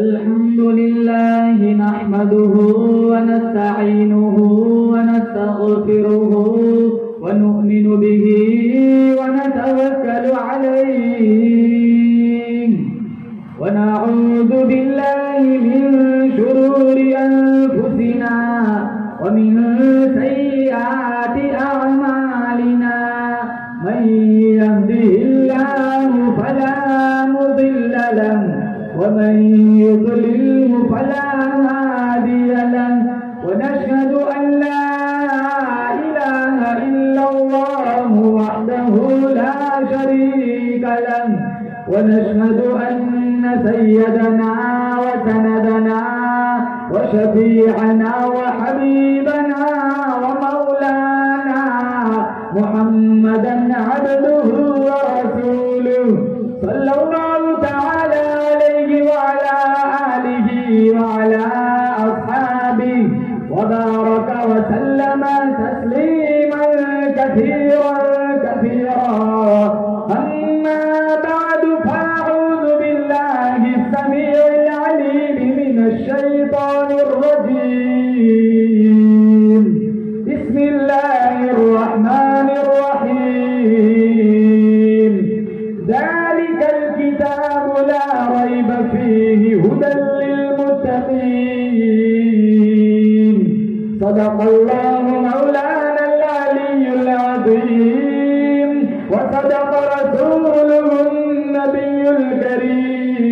الحمد لله نحمده ونستعينه ونستغفره ونؤمن به ونتوكل عليه ونعوذ بالله من شرور أنفسنا ومن سيئات أعمالنا من يهده الله فلا مضل له ومن يضلله فلا هادي له ونشهد أن لا إله إلا الله وحده لا شريك له ونشهد أن سيدنا وسندنا وشفيعنا وحبيبنا ومولانا محمدا عبده ورسوله صلى الله تعالى عليه وعلى آله وعلى أصحابه وبارك وسلم تسليما كثيرا كثيرا. أما بعد فأعوذ بالله السميع العليم من الشيطان الرجيم. بسم الله الرحمن الرحيم. ذلك الكتاب لا ريب فيه هدى للمتقين. صدق الله مولانا العلي العظيم وصدق رسوله النبي الكريم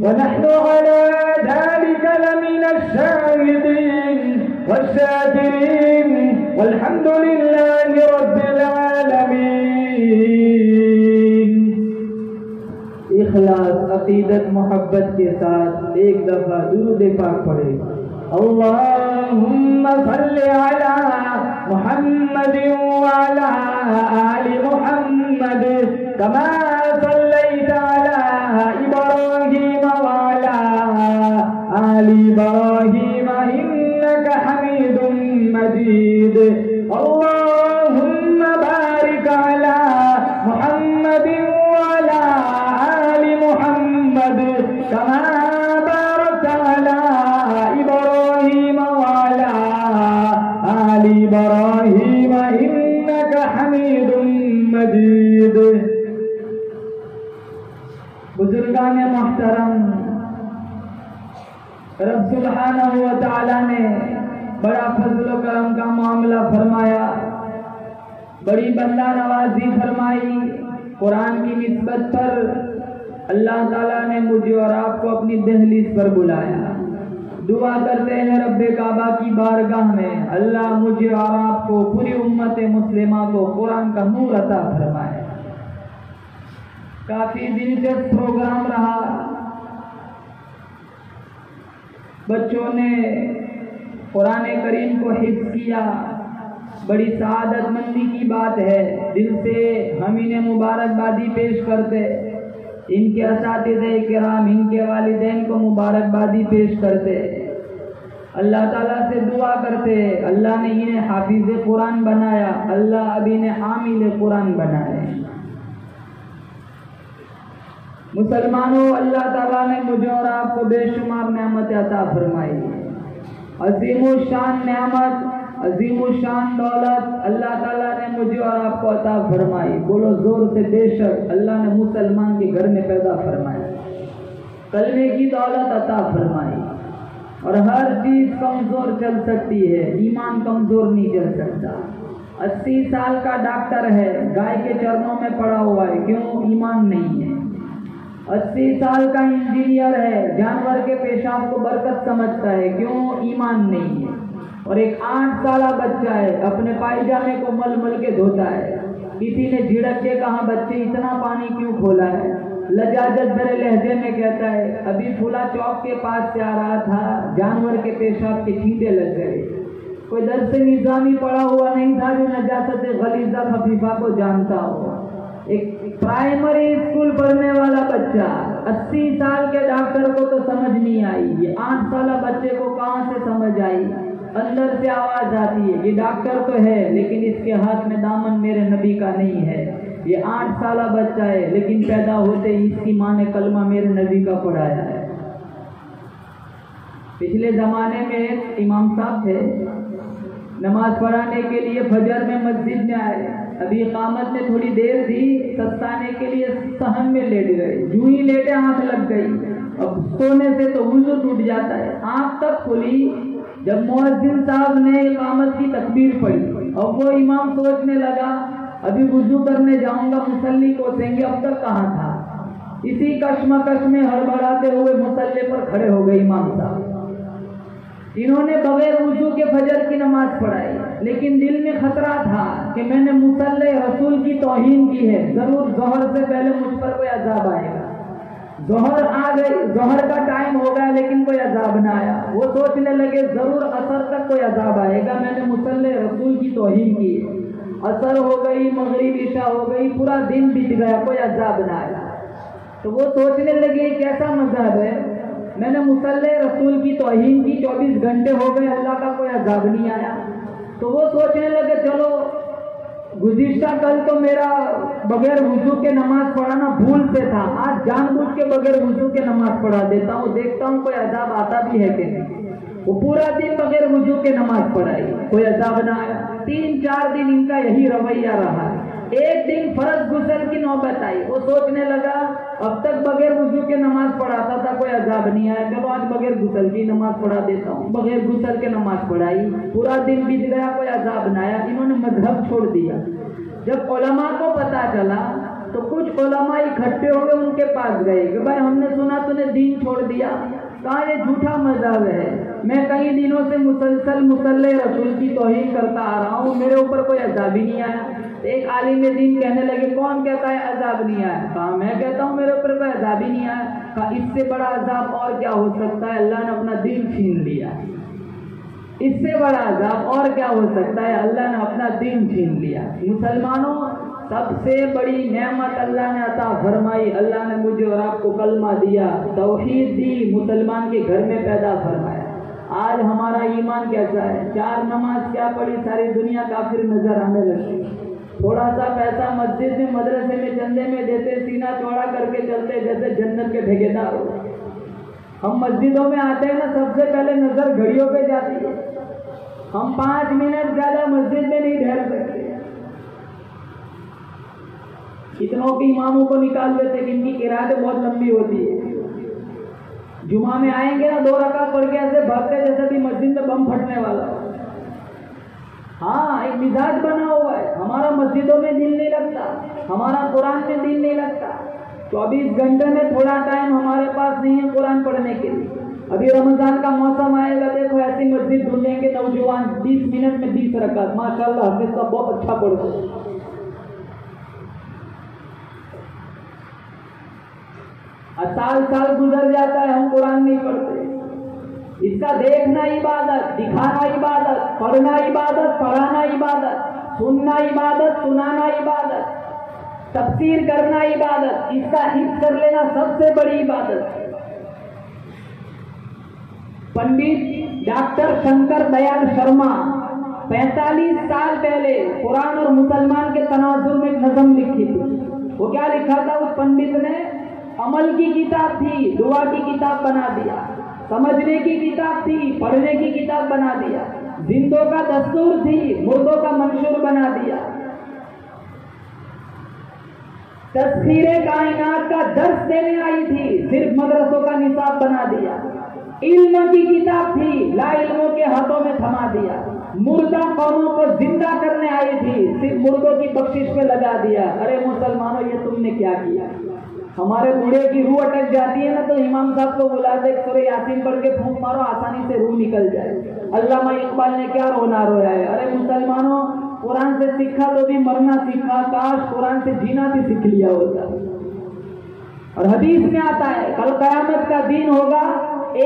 ونحن على ذلك لمن الشاهدين والشاكرين والحمد لله رب العالمين. اخلاص عقیدت محبت کے ساتھ ایک دفعہ درود پاک پڑھے. اللهم صل على محمد وعلى آل محمد كما صليت على إبراهيم وعلى آل إبراهيم إنك حميد مجيد. اللهم بارك على محمد وعلى آل محمد كما باركت على إبراهيم وعلى آل إبراهيم إنك حميد مجيد. بزرگان محترم، رب سبحانہ و تعالی نے بڑا فضل و کرم کا معاملہ فرمایا، بڑی بندہ نوازی فرمائی. قرآن کی نسبت پر اللہ تعالیٰ نے مجھے اور آپ کو اپنی دہلیز پر بلایا. دعا کرتے ہیں رب کعبہ کی بارگاہ میں اللہ مجھے اور آپ کو پوری امت مسلمہ کو قرآن کا نور عطا فرمائے. کافی دلچسپ پروگرام رہا. بچوں نے قرآن کریم کو حفظ کیا، بڑی سعادت مندی کی بات ہے. دل سے ہم انہیں مبارکبادی پیش کرتے، ان کے اساتذہ کرام، ان کے والدین کو مبارکبادی پیش کرتے. اللہ تعالیٰ سے دعا کرتے اللہ نے انہیں حافظ قرآن بنایا، اللہ اب انہیں حامل قرآن بنائے. مسلمانوں، اللہ تعالیٰ نے مجھے اور آپ کو بے شمار نعمت عطا فرمائی. عظیم الشان نعمت، عظیم الشان دولت اللہ تعالیٰ نے مجھے اور آپ کو عطا فرمائی. بولو زور سے بے شک اللہ نے مسلمان کے گھر میں پیدا فرمایا، کلمے کی دولت عطا فرمائی. اور ہر چیز کمزور چل سکتی ہے، ایمان کمزور نہیں چل سکتا. 80 سال کا ڈاکٹر ہے، گائے کے چرنوں میں پڑا ہوا ہے، کیوں؟ ایمان نہیں ہے. 80 سال کا انجینئر ہے، جانور کے پیشاب کو برکت سمجھتا ہے، کیوں؟ ایمان نہیں ہے. اور ایک 8 سالہ بچہ ہے، اپنے پائجامے کو مل مل کے دھوتا ہے. کسی نے جھڑک کے کہا بچے اتنا پانی کیوں کھولا ہے؟ لجاجت بھرے لہجے میں کہتا ہے ابھی پھولا چوک کے پاس سے آ رہا تھا، جانور کے پیشاب کے چھینٹے لگ گئے. کوئی درس نظامی پڑھا ہوا نہیں تھا جو نجاست غلیظہ خفیفہ کو جانتا ہو. ایک پرائمری اسکول پڑھنے والا بچہ 80 سال کے ڈاکٹر کو تو سمجھ نہیں آئی، یہ 8 سالہ بچے کو کہاں سے سمجھ آئی؟ اندر سے آواز آتی ہے یہ ڈاکٹر تو ہے لیکن اس کے ہاتھ میں دامن میرے نبی کا نہیں ہے. یہ 8 سالہ بچہ ہے لیکن پیدا ہوتے ہی اس کی ماں نے کلمہ میرے نبی کا پڑھایا ہے۔ پچھلے زمانے میں ایک امام صاحب تھے، نماز پڑھانے کے لیے فجر میں مسجد میں آئے، ابھی اقامت میں تھوڑی دیر تھی، سستانے کے لیے صحن میں لیٹ گئے، جو ہی لیٹے آنکھ لگ گئی۔ اب سونے سے تو وضو ٹوٹ جاتا ہے، آنکھ تک کھلی جب مؤذن صاحب نے اقامت کی تکبیر پڑھی، اب وہ امام سوچنے لگا ابھی وضو کرنے جاؤں گا، مصلی کوسیں گے، اب تک کہاں تھا۔ اسی کشمکش میں ہڑبڑاتے ہوئے مصلی پر کھڑے ہو گئے امام صاحب۔ انہوں نے بغیر وضو کے فجر کی نماز پڑھائی، لیکن دل میں خطرہ تھا کہ میں نے مصلی رسول کی توہین کی ہے، ضرور ظہر سے پہلے مجھ پر کوئی عذاب آئے گا۔ ظہر آ گئی، ظہر کا ٹائم ہو گیا لیکن کوئی عذاب نہ آیا۔ وہ سوچنے لگے ضرور عصر تک کوئی عذاب آئے گا، میں نے مصلی رسول کی توہین کی ہے۔ عصر ہو گئی، مغرب عشاء ہو گئی، پورا دن بیت گیا، کوئی عذاب نہ آیا۔ تو وہ سوچنے لگے کیسا مذہب ہے، میں نے مصلی رسول کی توہین کی، 24 گھنٹے ہو گئے، اللہ کا کوئی عذاب نہیں آیا۔ تو وہ سوچنے لگے چلو گزشتہ کل تو میرا بغیر وضو کے نماز پڑھانا بھول سے تھا، آج جان بوجھ کے بغیر وضو کے نماز پڑھا دیتا ہوں، دیکھتا ہوں کوئی عذاب آتا بھی ہے کہ نہیں۔ وہ پورا دن بغیر وضو کے نماز پڑھائی، کوئی عذاب نہ آیا۔ 3-4 دن ان کا یہی رویہ رہا۔ ایک دن فرض غسل کی نوبت آئی، وہ سوچنے لگا اب تک بغیر وضو کے نماز پڑھاتا تھا، کوئی عذاب نہیں آیا، چلو آج بغیر غسل کی نماز پڑھا دیتا ہوں۔ بغیر غسل کے نماز پڑھائی، پورا دن بیت گیا، کوئی عذاب نہ آیا۔ انہوں نے مذہب چھوڑ دیا۔ جب علماء کو پتا چلا تو کچھ علماء اکٹھے ہو گئے، ان کے پاس گئے کہ بھائی ہم نے سنا تو نے دین چھوڑ دیا، کہا یہ جھوٹا مذہب ہے، میں کئی دنوں سے مسلسل مصلی رسول کی توہین کرتا آ رہا ہوں، میرے اوپر کوئی عذاب ہی نہیں آیا۔ ایک عالم دین کہنے لگے کون کہتا ہے عذاب نہیں آیا؟ کہا میں کہتا ہوں میرے اوپر کوئی عذاب ہی نہیں آیا۔ کہا اس سے بڑا عذاب اور کیا ہو سکتا ہے، اللہ نے اپنا دین چھین لیا۔ اس سے بڑا عذاب اور کیا ہو سکتا ہے، اللہ نے اپنا دین چھین لیا۔ مسلمانوں، سب سے بڑی نعمت اللہ نے عطا فرمائی، اللہ نے مجھے اور آپ کو کلمہ دیا، توحید دی، مسلمان کے گھر میں پیدا فرمایا۔ آج ہمارا ایمان کیسا ہے؟ 4 نماز کیا پڑھی، ساری دنیا کافر نظر آنے لگی۔ تھوڑا سا پیسہ مسجد میں مدرسے میں چندے میں دیتے، سینہ چوڑا کر کے چلتے جیسے جنت کے ٹھیکیدار ہو۔ ہم مسجدوں میں آتے ہیں نا، سب سے پہلے نظر گھڑیوں پہ جاتی ہے، ہم 5 منٹ زیادہ مسجد میں نہیں ٹھہر سکتے۔ اتنوں کے اماموں کو نکال دیتے کہ ان کی قرأت بہت لمبی ہوتی ہے۔ جمعہ میں آئیں گے نا 2 رکعت پڑھ کے ایسے بھاگتے جیسے بھی مسجد میں بم پھٹنے والا ہو۔ ہاں، ایک مزاج بنا ہوا ہے ہمارا، مسجدوں میں دل نہیں لگتا، ہمارا قرآن میں دل نہیں لگتا۔ 24 گھنٹے میں تھوڑا ٹائم ہمارے پاس نہیں ہے قرآن پڑھنے کے لیے۔ ابھی رمضان کا موسم آئے گا، دیکھو ایسی مسجد ڈھونڈیں گے نوجوان 20 منٹ میں 20 رکعت، ماشاءاللہ حافظ صاحب بہت اچھا پڑھتے ہیں۔ سال گزر جاتا ہے، ہم قرآن نہیں پڑھتے۔ اس کا دیکھنا عبادت، دکھانا عبادت، پڑھنا عبادت، پڑھانا عبادت، سننا عبادت، سنانا عبادت، تفسیر کرنا عبادت، اس کا حفظ کر لینا سب سے بڑی عبادت۔ پنڈت ڈاکٹر شنکر دیال شرما 45 سال پہلے قرآن اور مسلمان کے تناظر میں ایک نظم لکھی تھی۔ وہ کیا لکھا تھا اس پنڈت نے؟ عمل کی کتاب تھی، دعا کی کتاب بنا دیا، سمجھنے کی کتاب تھی، پڑھنے کی کتاب بنا دیا، زندوں کا دستور تھی، مردوں کا منشور بنا دیا، تذکیر کائنات کا درس دینے آئی تھی، صرف مدرسوں کا نصاب بنا دیا، علم کی کتاب تھی، لا علموں کے ہاتھوں میں تھما دیا، مردہ قوموں کو زندہ کرنے آئی تھی، صرف مردوں کی بخشش پہ لگا دیا۔ ارے مسلمانوں، یہ تم نے کیا کیا؟ ہمارے بوڑھے کی روح اٹک جاتی ہے نا تو امام صاحب کو بلا دے، سورہ یاسین پڑھ کے پھونک مارو، آسانی سے روح نکل جائے۔ علامہ اقبال نے کیا رونا رویا ہے۔ ارے مسلمانوں، قرآن سے سیکھا تو بھی مرنا سیکھا، کاش قرآن سے جینا بھی سیکھ لیا ہوتا۔ اور حدیث میں آتا ہے کل قیامت کا دن ہوگا،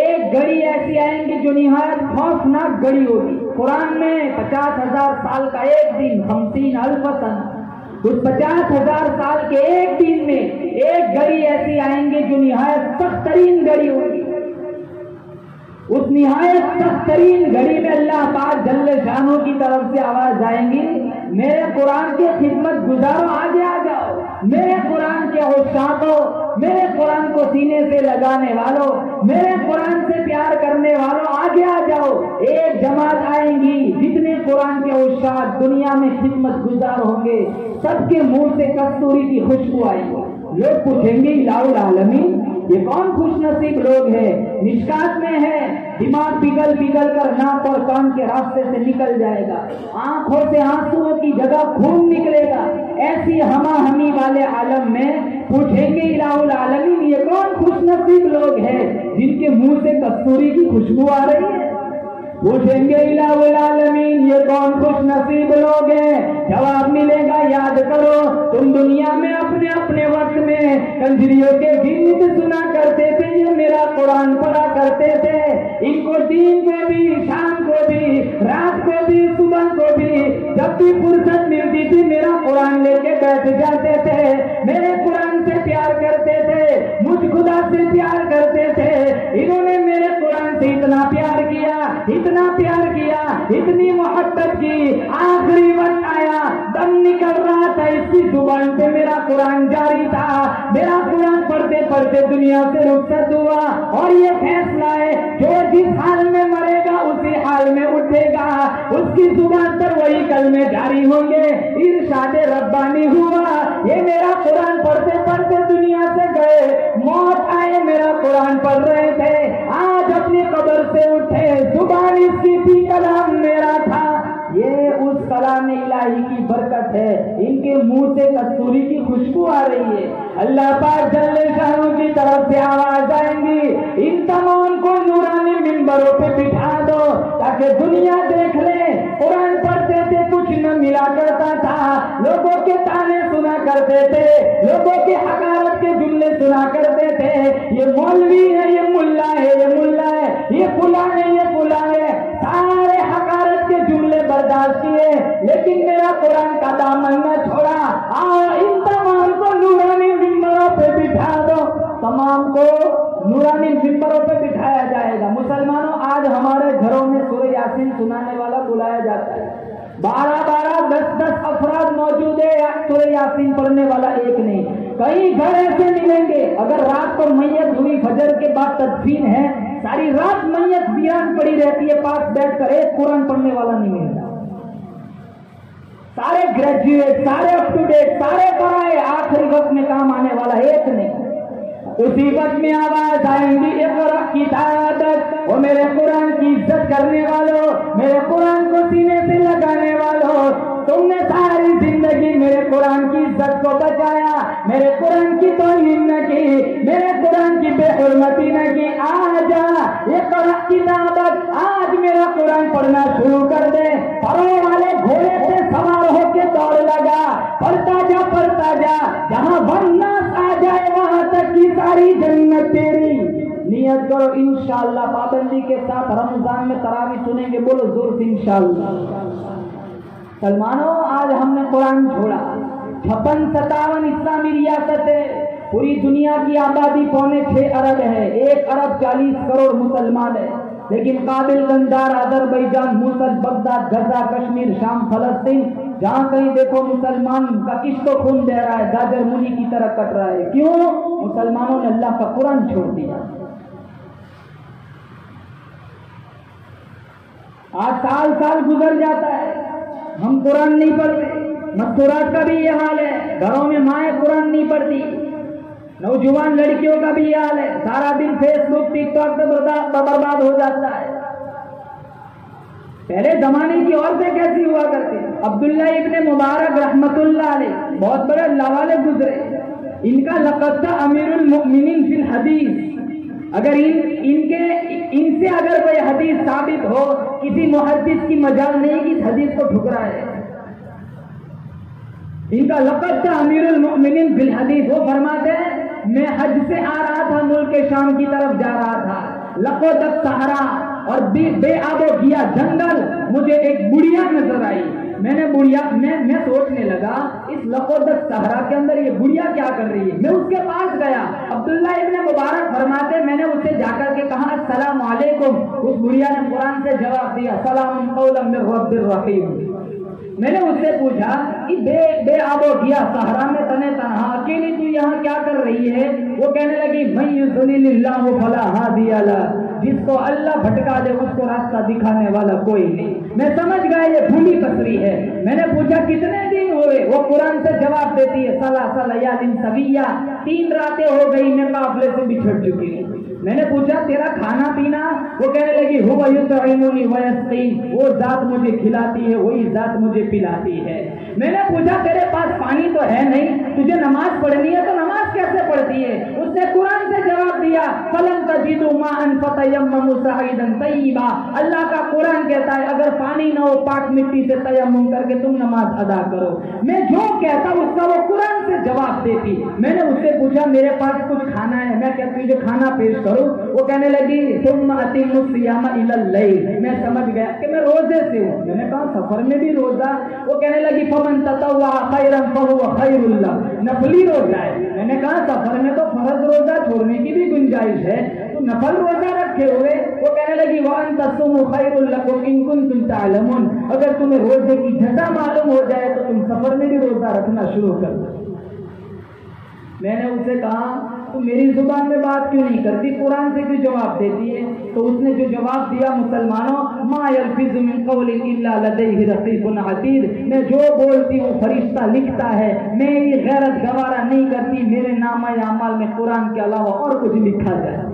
ایک گھڑی ایسی آئیں گی جو نہایت خوفناک گھڑی ہوگی۔ قرآن میں 50,000 سال کا ایک دن، 50,000 سنہ، اس 50,000 سال کے ایک دن میں ایک گھڑی ایسی آئیں گی جو نہایت سخت ترین گھڑی ہوگی۔ اس نہایت سخت ترین گھڑی میں اللہ پاک جل شانہ کی طرف سے آواز آئیں گی، میرے قرآن کی خدمت گزارو، آگے آ جاؤ۔ میرے قرآن کے عشاقوں، میرے قرآن کو سینے سے لگانے والوں، میرے قرآن سے پیار کرنے والوں، آگے آ جاؤ، ایک جماعت آئیں گی، جتنے قرآن کے عشاق دنیا میں خدمت گزار ہوں گے سب کے منہ سے کستوری کی خوشبو آئے گی۔ لوگ پوچھیں گے الہ العالمین یہ کون خوش نصیب لوگ ہیں؟ مشکات میں ہے، دماغ پگھل پگھل کر ناک اور کان کے راستے سے نکل جائے گا، آنکھوں سے آنسوؤں کی جگہ خون نکلے گا۔ ایسی ہما ہمی والے عالم میں پوچھیں گے الہ العالمین یہ کون خوش نصیب لوگ ہیں جن کے منہ سے کستوری کی خوشبو آ رہی ہے؟ پوچھیں گے الہ العالمین یہ کون خوش نصیب لوگ ہیں؟ جواب ملے گا یاد کرو تم دنیا میں اپنے اپنے وقت میں کنجریوں کے گیت سنا کرتے تھے، یہ میرا قرآن پڑھا کرتے تھے، ان کو دین کو بھی، شام کو بھی، رات کو بھی، صبح کو بھی، جب بھی فرصت ملتی تھی میرا قرآن لے کے بیٹھ جاتے تھے، میرے قرآن سے پیار کرتے تھے، مجھ خدا سے پیار کرتے تھے۔ انہوں نے میرے قرآن سے اتنا پیار کیا، اتنا پیار کیا، اتنی محبت کی، آخری وقت آیا، دم نکل رہا تھا، اس کی زبان سے میرا قرآن جاری تھا، میرا قرآن پڑھتے پڑھتے دنیا سے رخصت ہوا، اور یہ فیصلہ ہے جو جس حال میں مرے گا اسی حال میں اٹھے گا، اس کی زبان پر وہی کلمے جاری ہوں گے، ارشاد ربانی ہوا، یہ میرا قرآن پڑھتے پڑھتے دنیا سے گئے، موت آئے میرا قرآن پڑھ رہے تھے، آج اپنی قبر سے اٹھے، زبان اس کی تھی، کلام میرا تھا، یہ اس کلام الہی کی برکت ہے، ان کے منہ سے کستوری کی خوشبو آ رہی ہے۔ اللہ پاک جل شانہ کی طرف سے آواز آئیں گی ان تمام کو نورانی منبروں پہ بٹھا دو تاکہ دنیا دیکھ لے قرآن پڑھتے تھے کچھ نہ ملا کرتا تھا، لوگوں کے تانے سنا کرتے تھے، لوگوں کی حقارت کے جملے سنا کرتے تھے، یہ مولوی ہے، یہ ملا ہے، یہ ملا ہے، یہ فلاں ہے، یہ فلاں ہے، سارے حقارت کے جملے برداشت کیے لیکن میرا قرآن کا دامن نہ چھوڑا۔ ان تمام کو نورانی ممبروں پہ بٹھا دو، تمام کو نورانی ممبروں پہ بٹھایا جائے گا۔ مسلمانوں آج ہمارے گھروں میں سورہ یاسین سنانے والا بلایا جاتا ہے، 12 10 افراد موجود ہے، سورہ یاسین پڑھنے والا ایک نہیں، کئی گھر ایسے ملیں گے اگر رات کو میت ہوئی فجر کے بعد تدفین ہے، ساری رات میت ویران پڑی رہتی ہے، پاس بیٹھ کر ایک قرآن پڑھنے والا نہیں ملتا، سارے گریجویٹ، سارے اپ ٹو ڈیٹ، سارے پڑھائے، آخری وقت میں کام آنے والا ایک نہیں۔ اسی وقت میں آواز آئیں گی اقرأ کتابک، وہ میرے قرآن کی عزت کرنے والوں، میرے قرآن کو سینے سے لگانے والوں، تم نے ساری زندگی میرے قرآن کی عزت کو بچایا، میرے قرآن کی توہین نہ کی، میرے قرآن کی بے حرمتی نہ کی، آجا اقرأ کتابک، آج میرا قرآن پڑھنا شروع کر دے، پروں والے گھوڑے سے سوار ہو کے دوڑ لگا، پڑھتا جا، جہاں ورناس آ جائے وہاں تک کی ساری جنت تیری۔ نیت کرو انشاءاللہ پابندی کے ساتھ رمضان میں تراویح سنیں گے، بولو زور سے انشاءاللہ۔ سلمانوں آج ہم نے قرآن چھوڑا، 56-57 اسلامی ریاستیں، پوری دنیا کی آبادی 6.25 ارب ہے، 1 ارب 40 کروڑ مسلمان ہے، لیکن قابل گندار آذربائیجان، موصل، بغداد، غزہ، کشمیر، شام، فلسطین، جہاں کہیں دیکھو مسلمان کا کشت و خون بہ رہا ہے، گاجر مولی کی طرح کٹ رہا ہے، کیوں؟ مسلمانوں نے اللہ کا قرآن چھوڑ دیا۔ آج سال گزر جاتا ہے، ہم قرآن نہیں پڑھتے، مستورات کا بھی یہ حال ہے، گھروں میں مائیں قرآن نہیں پڑھتی، نوجوان لڑکیوں کا بھی یہ حال ہے، سارا دن فیس بک ٹک ٹاک پہ برباد ہو جاتا ہے۔ پہلے زمانے کی عورتیں کیسی ہوا کرتی؟ عبداللہ ابن مبارک رحمت اللہ علیہ بہت بڑے اللہ والے گزرے، ان کا لقب تھا امیر المؤمنین فی الحدیث۔ اگر ان سے اگر کوئی حدیث ثابت ہو، کسی محدث کی مجال نہیں کہ اس حدیث کو ٹھکرائے، ان کا لقب تھا امیر المؤمنین فی الحدیث۔ وہ فرماتے ہیں میں حج سے آ رہا تھا، ملک شام کی طرف جا رہا تھا، لقوتک صحرا اور بے آب و گیا جنگل، مجھے ایک بڑھیا نظر آئی، میں سوچنے لگا اس لقوتک صحرا کے اندر یہ بڑھیا کیا کر رہی ہے، میں اس کے پاس گیا، عبداللہ ابن مبارک فرماتے میں نے اسے جا کر کے کہا السلام علیکم، اس بڑھیا نے قرآن سے جواب دیا سلام قولا من رب الرحیم، میں نے اس سے پوچھا کہ بے آب و گیا صحرا میں تنے تنہا اکیلی تو یہاں کیا کر رہی ہے؟ وہ کہنے لگی من یضلل اللہ فلا ہادی لہ، جس کو اللہ بھٹکا دے اس کو راستہ دکھانے والا کوئی نہیں۔ میں سمجھ گیا یہ بھولی بسری ہے۔ میں نے پوچھا کتنے دن ہوئے؟ وہ قرآن سے جواب دیتی ہے ثلاث لیال سویہ، 3 راتیں ہو گئی میں قافلے سے بچھڑ چکی ہوں۔ میں نے پوچھا تیرا کھانا پینا؟ وہ کہنے لگی هو یطعمنی ویسقین، وہ ذات مجھے کھلاتی ہے، وہی ذات مجھے پلاتی ہے۔ میں نے پوچھا تیرے پاس پانی تو ہے نہیں، تجھے نماز پڑھنی ہے تو نماز کیسے پڑھتی ہے؟ اس نے قرآن سے جواب دیا فلن تجدوا ماء فتیمموا صعیدا طیبا، اللہ کا قرآن کہتا ہے اگر پانی نہ ہو پاک مٹی سے تیمم کر کے تم نماز ادا کرو۔ میں جو کہتا اس کا وہ قرآن سے جواب دیتی۔ میں نے اس سے پوچھا میرے پاس کچھ کھانا ہے، میں کہتی تجھے کھانا پیش کروں؟ وہ کہنے لگی ثم اتموا الصیام الی اللیل، میں سمجھ گیا کہ میں روزے سے ہوں۔ میں نے کہا سفر میں بھی روزہ؟ وہ کہنے لگی فمن تطوع خیرا فهو خیر له، نفلی روزہ ہے۔ میں نے کہا سفر میں تو فرض روزہ چھوڑنے کی بھی گنجائش ہے، تو نفل روزہ رکھے ہوئے؟ وہ کہنے لگی وان تصوموا خیر لکم ان کنتم تعلمون، اگر تمہیں روزے کی جزا معلوم ہو جائے تو تم سفر میں بھی روزہ رکھنا شروع کر دو۔ میں نے اسے کہا تو میری زبان میں بات کیوں نہیں کرتی، قرآن سے کیوں جواب دیتی ہے؟ تو اس نے جو جواب دیا مسلمانوں ما یلفظ من قول الا لدیہ رقیب عتید، میں جو بولتی ہوں فرشتہ لکھتا ہے، میں یہ غیرت گوارا نہیں کرتی میرے نامہ اعمال میں قرآن کے علاوہ اور کچھ لکھا جائے۔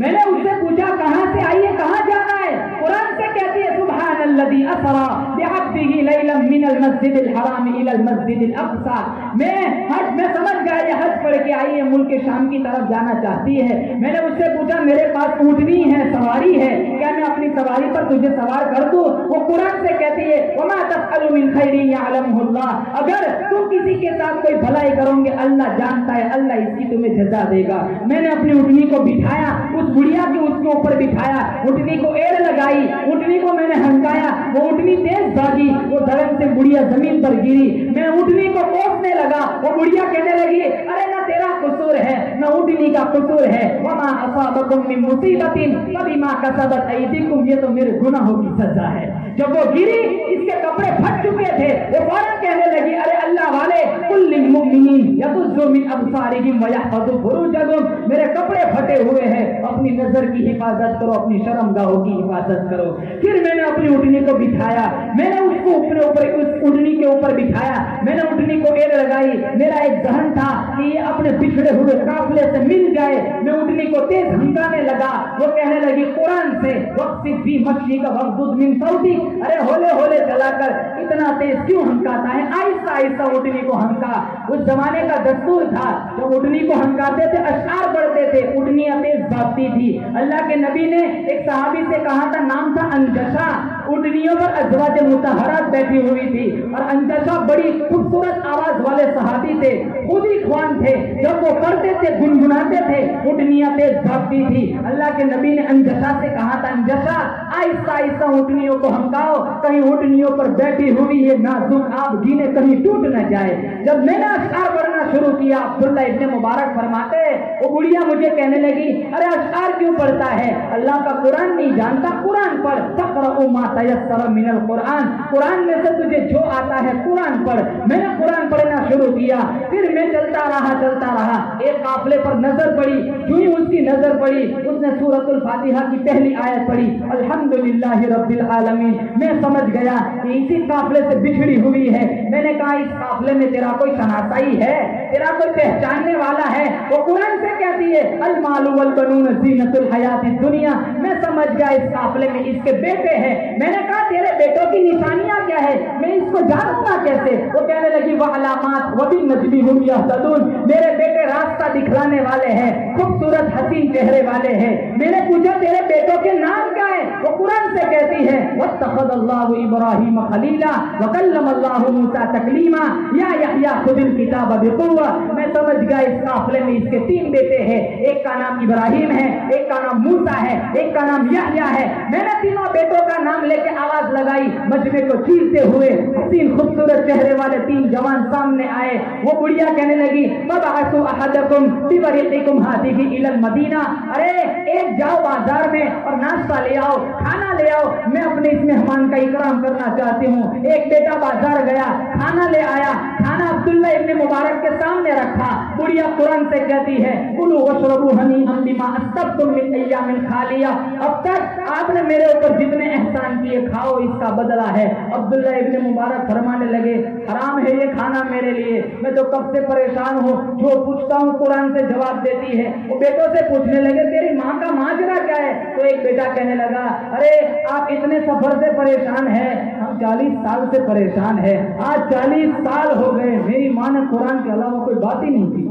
میں نے اس سے پوچھا کہاں سے آئی ہے، کہاں جانا ہے؟ قرآن سے کہتی ہے سبحان الذی اسری بعبدہ لیلا من المسجد الحرام الی المسجد الاقصی۔ میں سمجھ گیا یہ حج پڑھ کے آئی ہے، ملک شام کی طرف جانا چاہتی ہے۔ میں نے اس سے پوچھا میرے پاس اونٹنی ہے، سواری ہے، کیا میں اپنی سواری پر تجھے سوار کر دوں؟ وہ قرآن سے کہتی ہے وما تفعلوا من خیر یعلمہ اللہ، اگر تم کسی کے ساتھ کوئی بھلائی کرو گے اللہ جانتا ہے، اللہ اس کی تمہیں جزا دے گا۔ میں نے اپنی اونٹنی کو بٹھایا، اس بڑھیا کے اس کے اوپر بٹھایا، اونٹنی کو ایڑ لگائی، اونٹنی کو میں نے ہنکایا، وہ اونٹنی تیز بھاگی، وہ درخت سے بڑھیا زمین پر گری۔ میں اونٹنی کو کوسنے لگا، وہ بڑھیا کہنے لگی ارے نہ تیرا قصور ہے نہ اونٹنی کا قصور ہے، وما اصابکم من مصیبت فبما کسبت ایدیکم، یہ تو میرے گناہوں کی سزا ہے۔ جب وہ گری اس کے کپڑے پھٹ چکے تھے، وہ فوراً کہنے لگی ارے اللہ والے قل للمؤمنین یغضوا من ابصارہم ویحفظوا فروجہم، میرے کپڑے پھٹے ہوئے ہیں، اپنی نظر کی حفاظت کرو، اپنی شرمگاہوں کی حفاظت کرو۔ پھر میں نے اپنی اونٹنی کو بٹھایا، میں نے اس کو اپنے اوپر اس اونٹنی کے اوپر بٹھایا، میں نے اونٹنی کو ایڑ لگائی۔ میرا ایک ذہن تھا کہ یہ اپنے بچھڑے ہوئے قافلے سے مل جائے۔ میں اونٹنی کو تیز ہنکانے لگا، وہ کہنے لگی قرآن سے وقصد فی مشیک واغضض من صوتک، ارے ہولے ہولے چلا کر اتنا تیز کیوں ہنکاتا ہے؟ آہستہ آہستہ اونٹنی کو ہنکا۔ اس زمانے کا دستور تھا جب اونٹنی کو ہنکاتے تھے اشعار پڑھتے تھے، اونٹنیاں تیز بھاگتی تھی۔ اللہ کے نبی نے ایک صحابی سے کہا تھا، نام تھا انجشا، اونٹنیوں پر ازواج مطہرات بیٹھی ہوئی تھی، اور انجشا بڑی خوبصورت آواز والے صحابی تھے، خود ہی خوان تھے، جب وہ کرتے تھے گنگناتے تھے اونٹنیاں تیز بھاگتی تھی۔ اللہ کے نبی نے انجشا سے کہا تھا انجشا آہستہ آہستہ اونٹنیوں کو ہنکاؤ، کہیں اونٹنیوں پر بیٹھی ہوئی یہ نازک آپ گینے کہیں ٹوٹ نہ جائے۔ جب میں نے اشعار پڑھنا شروع کیا، عبداللہ ابن مبارک فرماتے وہ بڑھیا مجھے کہنے لگی ارے اشعار کیوں پڑھتا ہے؟ اللہ کا قرآن نہیں جانتا؟ قرآن پڑھ، فقرؤ ما تیسر من القرآن، قرآن میں سے تجھے جو آتا ہے قرآن پڑھ۔ میں نے قرآن پڑھنا شروع کیا، پھر میں چلتا رہا، ایک قافلے پر نظر پڑی، جو ہی اس کی نظر پڑی اس نے سورۃ الفاتحہ کی پہلی آیت پڑھی الحمدللہ رب العالمین۔ میں سمجھ گیا کہ اسی قافلے سے بچھڑی ہوئی ہے۔ میں نے کہا اس قافلے میں تیرا کوئی شناسائی ہے، تیرا کوئی پہچاننے والا ہے؟ وہ قرآن سے کہتی ہے المال والبنون زینت الحیات الدنیا۔ میں سمجھ گیا اس قافلے میں اس کے بیٹے ہیں۔ میں نے کہا تیرے بیٹوں کی نشانیاں کیا ہے، میں اس کو جانوں گا کیسے؟ وہ کہنے لگی وعلامات وبالنجم هم یہتدون، میرے بیٹے راستہ دکھلانے والے ہیں، خوبصورت حسین چہرے والے ہیں۔ میں نے پوچھا تیرے بیٹوں کے نام کیا ہے؟ وہ قرآن سے کہتی ہے واتخذ اللہ ابراہیم خلیلا وکلم اللہ موسیٰ تکلیما یا یحییٰ خذ الکتاب بقوہ۔ میں سمجھ گیا اس قافلے میں اس کے 3 بیٹے ہیں، ایک کا نام ابراہیم ہے، ایک کا نام موسیٰ ہے، ایک کا نام یحییٰ ہے۔ میں نے تینوں بیٹوں کا نام لے کے آواز لگائی، مجمع کو چیرتے ہوئے حسین خوبصورت چہرے والے 3 جوان سامنے آئے۔ وہ بڑھیا کہنے لگی فبعثوا احدکم بورقکم ہذہ الی المدینہ، ارے ایک جاؤ بازار میں اور ناشتہ لے آؤ، کھانا لے آؤ، میں اپنے اس مہمان کا اکرام کرنا چاہتی ہوں۔ ایک بیٹا بازار گیا، کھانا لے آیا، کھانا عبداللہ ابن مبارک کے سامنے رکھا۔ بڑھیا قرآن سے کہتی ہے کلوا واشربوا ہنیئا بما اسلفتم من ایام خالیہ، اب تک آپ نے میرے اوپر جتنے احسان کیے کھاؤ، اس کا بدلہ ہے۔ عبداللہ ابن مبارک فرمانے لگے حرام ہے یہ کھانا میرے لیے، میں تو کب سے پریشان ہوں، جو پوچھتا ہوں قرآن سے جواب دیتی ہے۔ وہ بیٹوں سے پوچھنے لگے تیری ماں کا ماجرا کیا ہے؟ تو ایک بیٹا کہنے لگا ارے آپ اتنے سفر سے پریشان ہیں، ہم 40 سال سے پریشان ہیں، آج 40 سال ہو گئے، میری ماں نے قرآن کے علاوہ کوئی بات ہی نہیں کی۔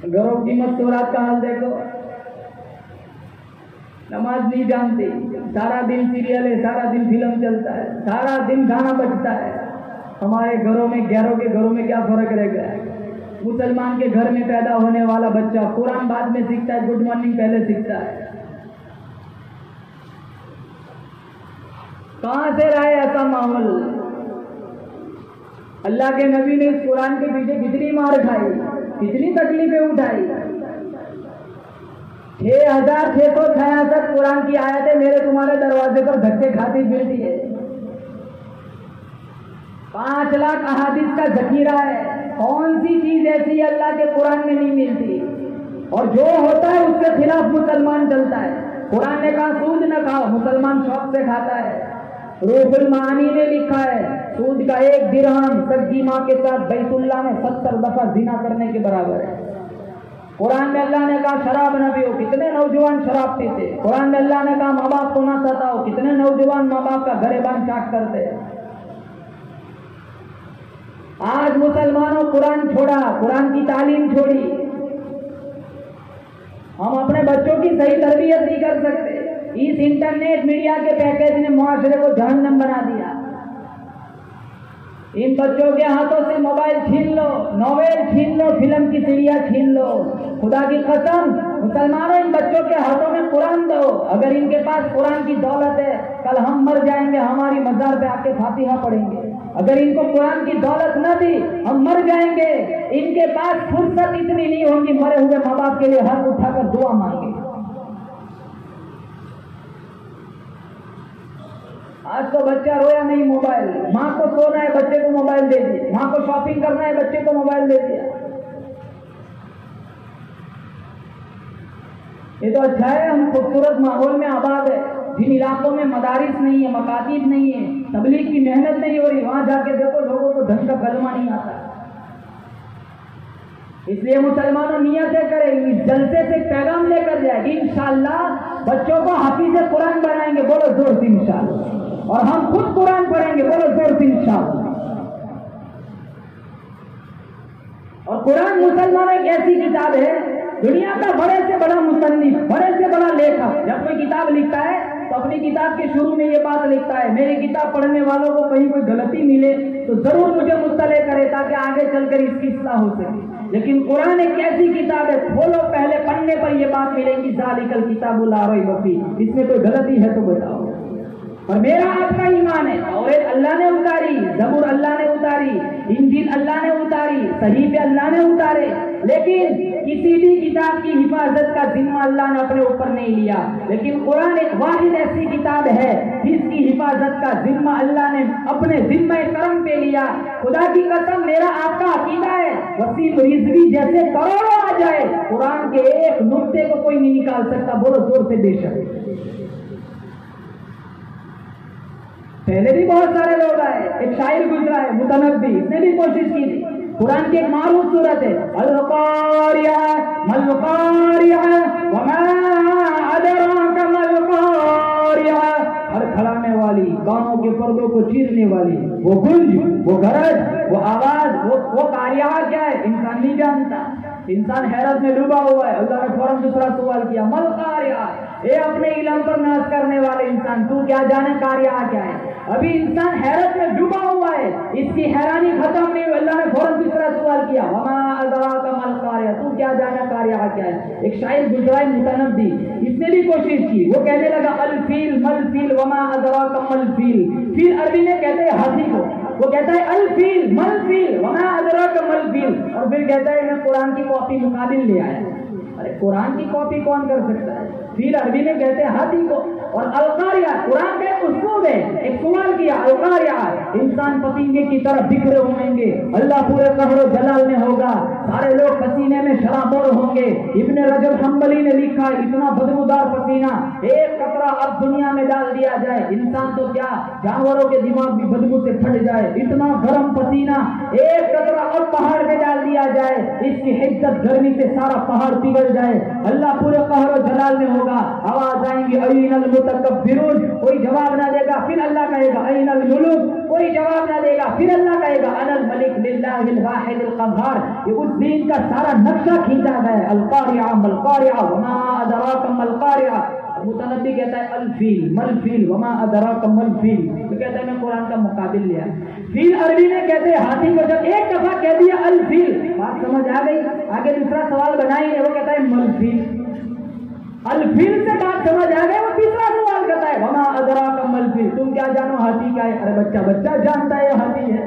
گھروں کی مستورات کا حال دیکھو، نماز نہیں جانتی، سارا دن سیریل ہے، سارا دن فلم چلتا ہے، سارا دن گانا بجتا ہے۔ ہمارے گھروں میں گیروں کے گھروں میں کیا فرق رہ گیا ہے؟ مسلمان کے گھر میں پیدا ہونے والا بچہ قرآن بعد میں سیکھتا ہے، گڈ مارننگ پہلے سیکھتا ہے۔ کہاں سے رہا ہے ایسا ماحول؟ اللہ کے نبی نے اس قرآن کے پیچھے کتنی مار کھائی، کتنی تکلیفیں اٹھائی۔ 6666 قرآن کی آیتیں میرے تمہارے دروازے پر دھکے کھاتی پھرتی ہے۔ 5 لاکھ احادیث کا ذخیرہ ہے، کون سی چیز ایسی اللہ کے قرآن میں نہیں ملتی؟ اور جو ہوتا ہے اس کے خلاف مسلمان چلتا ہے۔ قرآن نے کہا سود نہ کھاؤ، مسلمان شوق سے کھاتا ہے۔ روح المعانی نے لکھا ہے سود کا 1 درہم سگی ماں کے ساتھ بیت اللہ میں 70 دفعہ زنا کرنے کے برابر ہے۔ قرآن میں اللہ نے کہا شراب نہ پیو، کتنے نوجوان شراب پیتے۔ قرآن میں اللہ نے کہا ماں باپ کو نہ ستاؤ، کتنے نوجوان ماں باپ کا گریبان چاٹ کرتے۔ آج مسلمانوں قرآن چھوڑا، قرآن کی تعلیم چھوڑی، ہم اپنے بچوں کی صحیح تربیت نہیں کر سکتے۔ اس انٹرنیٹ میڈیا کے پیکیج نے معاشرے کو جہنم بنا دیا۔ ان بچوں کے ہاتھوں سے موبائل چھین لو، ناول چھین لو، فلم کی سیڑیاں چھین لو۔ خدا کی قسم مسلمانوں ان بچوں کے ہاتھوں میں قرآن دو۔ اگر ان کے پاس قرآن کی دولت ہے، کل ہم مر جائیں گے، ہماری مزار پہ آ کے فاتحہ پڑھیں گے۔ اگر ان کو قرآن کی دولت نہ دی، ہم مر جائیں گے۔ ان کے پاس فرصت اتنی نہیں ہوگی مرے ہوئے ماں باپ کے لیے ہاتھ اٹھا کر دعا مانگے۔ آج تو بچہ رویا نہیں موبائل، ماں کو سونا ہے بچے کو موبائل دے دیا، ماں کو شاپنگ کرنا ہے بچے کو موبائل دے دیا۔ یہ تو اچھا ہے ہم خوبصورت ماحول میں آباد ہے، جن علاقوں میں مدارس نہیں ہے، مکاتب نہیں ہے، تبلیغ کی محنت نہیں ہو رہی، وہاں جا کے دیکھو لوگوں کو ڈھنگ کا کلمہ نہیں آتا۔ اس لیے مسلمانوں نیتیں کریں، اس جلسے سے پیغام لے کر جائے گی انشاءاللہ بچوں کو حافظ قرآن بنائیں گے، بولو زور سے انشاءاللہ، اور ہم خود قرآن پڑھیں گے، بولو زور سے انشاءاللہ۔ اور قرآن مسلمانوں ایک ایسی کتاب ہے، دنیا کا بڑے سے بڑا مصنف، بڑے سے بڑا لیکھک جب کوئی کتاب لکھتا ہے تو اپنی کتاب کے شروع میں یہ بات لکھتا ہے میری کتاب پڑھنے والوں کو کہیں کوئی غلطی ملے تو ضرور مجھے مطلع کرے تاکہ آگے چل کر اس کی اصلاح ہو سکے۔ لیکن قرآن ایک ایسی کتاب ہے، کھولو پہلے پڑھنے پر یہ بات ملے گی ذالک الکتاب لا ریب فیہ، اس میں کوئی غلطی ہے تو بتاؤ۔ اور میرا آپ کا ایمان ہے، توریت اللہ نے اتاری، زبور اللہ نے اتاری، انجیل اللہ نے اتاری، صحیفے اللہ نے اتارے، لیکن کسی بھی کتاب کی حفاظت کا ذمہ اللہ نے اپنے اوپر نہیں لیا۔ لیکن قرآن ایک واحد ایسی کتاب ہے جس کی حفاظت کا ذمہ اللہ نے اپنے ذمہ کرم پہ لیا۔ خدا کی قسم میرا آپ کا عقیدہ ہے وسیم رضوی جیسے کروڑوں آ جائے، قرآن کے ایک نقطے کو کوئی نہیں نکال سکتا، بولو زور سے بے شک۔ پہلے بھی بہت سارے لوگ آئے، ایک شاعر گزرا ہے متنبی، اس نے بھی کوشش کی تھی۔ قرآن کی ایک معروف صورت ہے القاریہ مالقاریہ وما ادراک مالقاریہ، ہر کھڑانے والی، کانوں کے پردوں کو چیرنے والی، وہ گنج، وہ گرج، وہ آواز، وہ قاریہ کیا ہے انسان نہیں جانتا۔ انسان حیرت میں ڈوبا ہوا ہے۔ اللہ نے فوراً دوسرا سوال کیا مالقاریہ، اے اپنے علم پر ناز کرنے والے انسان تو کیا جانے قاریہ کیا ہے؟ ابھی انسان حیرت میں ڈوبا ہوا ہے، اس کی حیرانی ختم نہیں ہوئی، اللہ نے فوراً دوسرا سوال کیا وما ادراک ما القاریہ، تو کیا جانا قاریہ کیا ہے؟ ایک شاعر گزرا ہے متنبی، اس نے بھی کوشش کی، وہ کہنے لگا الفیل ملفیل وما ادراک ملفیل، فیل عربی میں کہتے ہیں ہاتھی کو، وہ کہتا ہے الفیل ملفیل وما ادراک ملفیل، اور پھر کہتا ہے میں قرآن کی کاپی مقابل لے آیا۔ ارے قرآن کی کاپی کون کر سکتا ہے؟ فیل عربی میں کہتے ہیں ہاتھی کو، اور القاریہ قرآن کا ایک اسلوب ہے. ایک سوال کیا القاریہ، انسان پسینے کی طرف بکھرے ہوئیں گے، اللہ پورے قہر و جلال میں ہوگا، سارے لوگ پسینے میں شرابور ہوں گے. ابن رجب حنبلی نے لکھا اتنا بدبودار پسینہ ایک قطرہ اب دنیا میں ڈال دیا جائے، انسان تو کیا جانوروں کے دماغ بھی بدبو سے پھٹ جائے. اتنا گرم پسینہ ایک قطرہ اب پہاڑ پہ ڈال دیا جائے، اس کی حدت گرمی سے سارا پہاڑ پگھل جائے، اللہ پورے قہر و جلال میں ہوگا. آواز آئیں گی این المتکبرون، کوئی جواب نہ دے گا، پھر اللہ کہے گا این الملوک، کوئی جواب نہ دے گا، پھر اللہ کہے گا انا الملک للہ الواحد القہار. یہ اس دین کا سارا نقشہ کھینچا گیا ہے. القاریہ ملقاریہ وما ادراک ملقاریہ. متنبی کہتا ہے الفیل ملفیل وما ادراک ملفیل، تو کہتا ہے میں قرآن کا مقابل لیا. فیل عربی میں کہتے ہیں ہاتھی کو، جب ایک دفعہ کہہ دیا الفیل بات سمجھ آ گئی، آگے دوسرا سوال بنائی ہے، وہ کہتا ہے ملفیل. الفیل سے بات سمجھ آ گئی، وہ تیسرا سوال کرتا ہے وما ادراک ملفیل، تم کیا جانو ہاتھی کیا ہے؟ ارے بچہ جانتا ہے یہ ہاتھی ہے.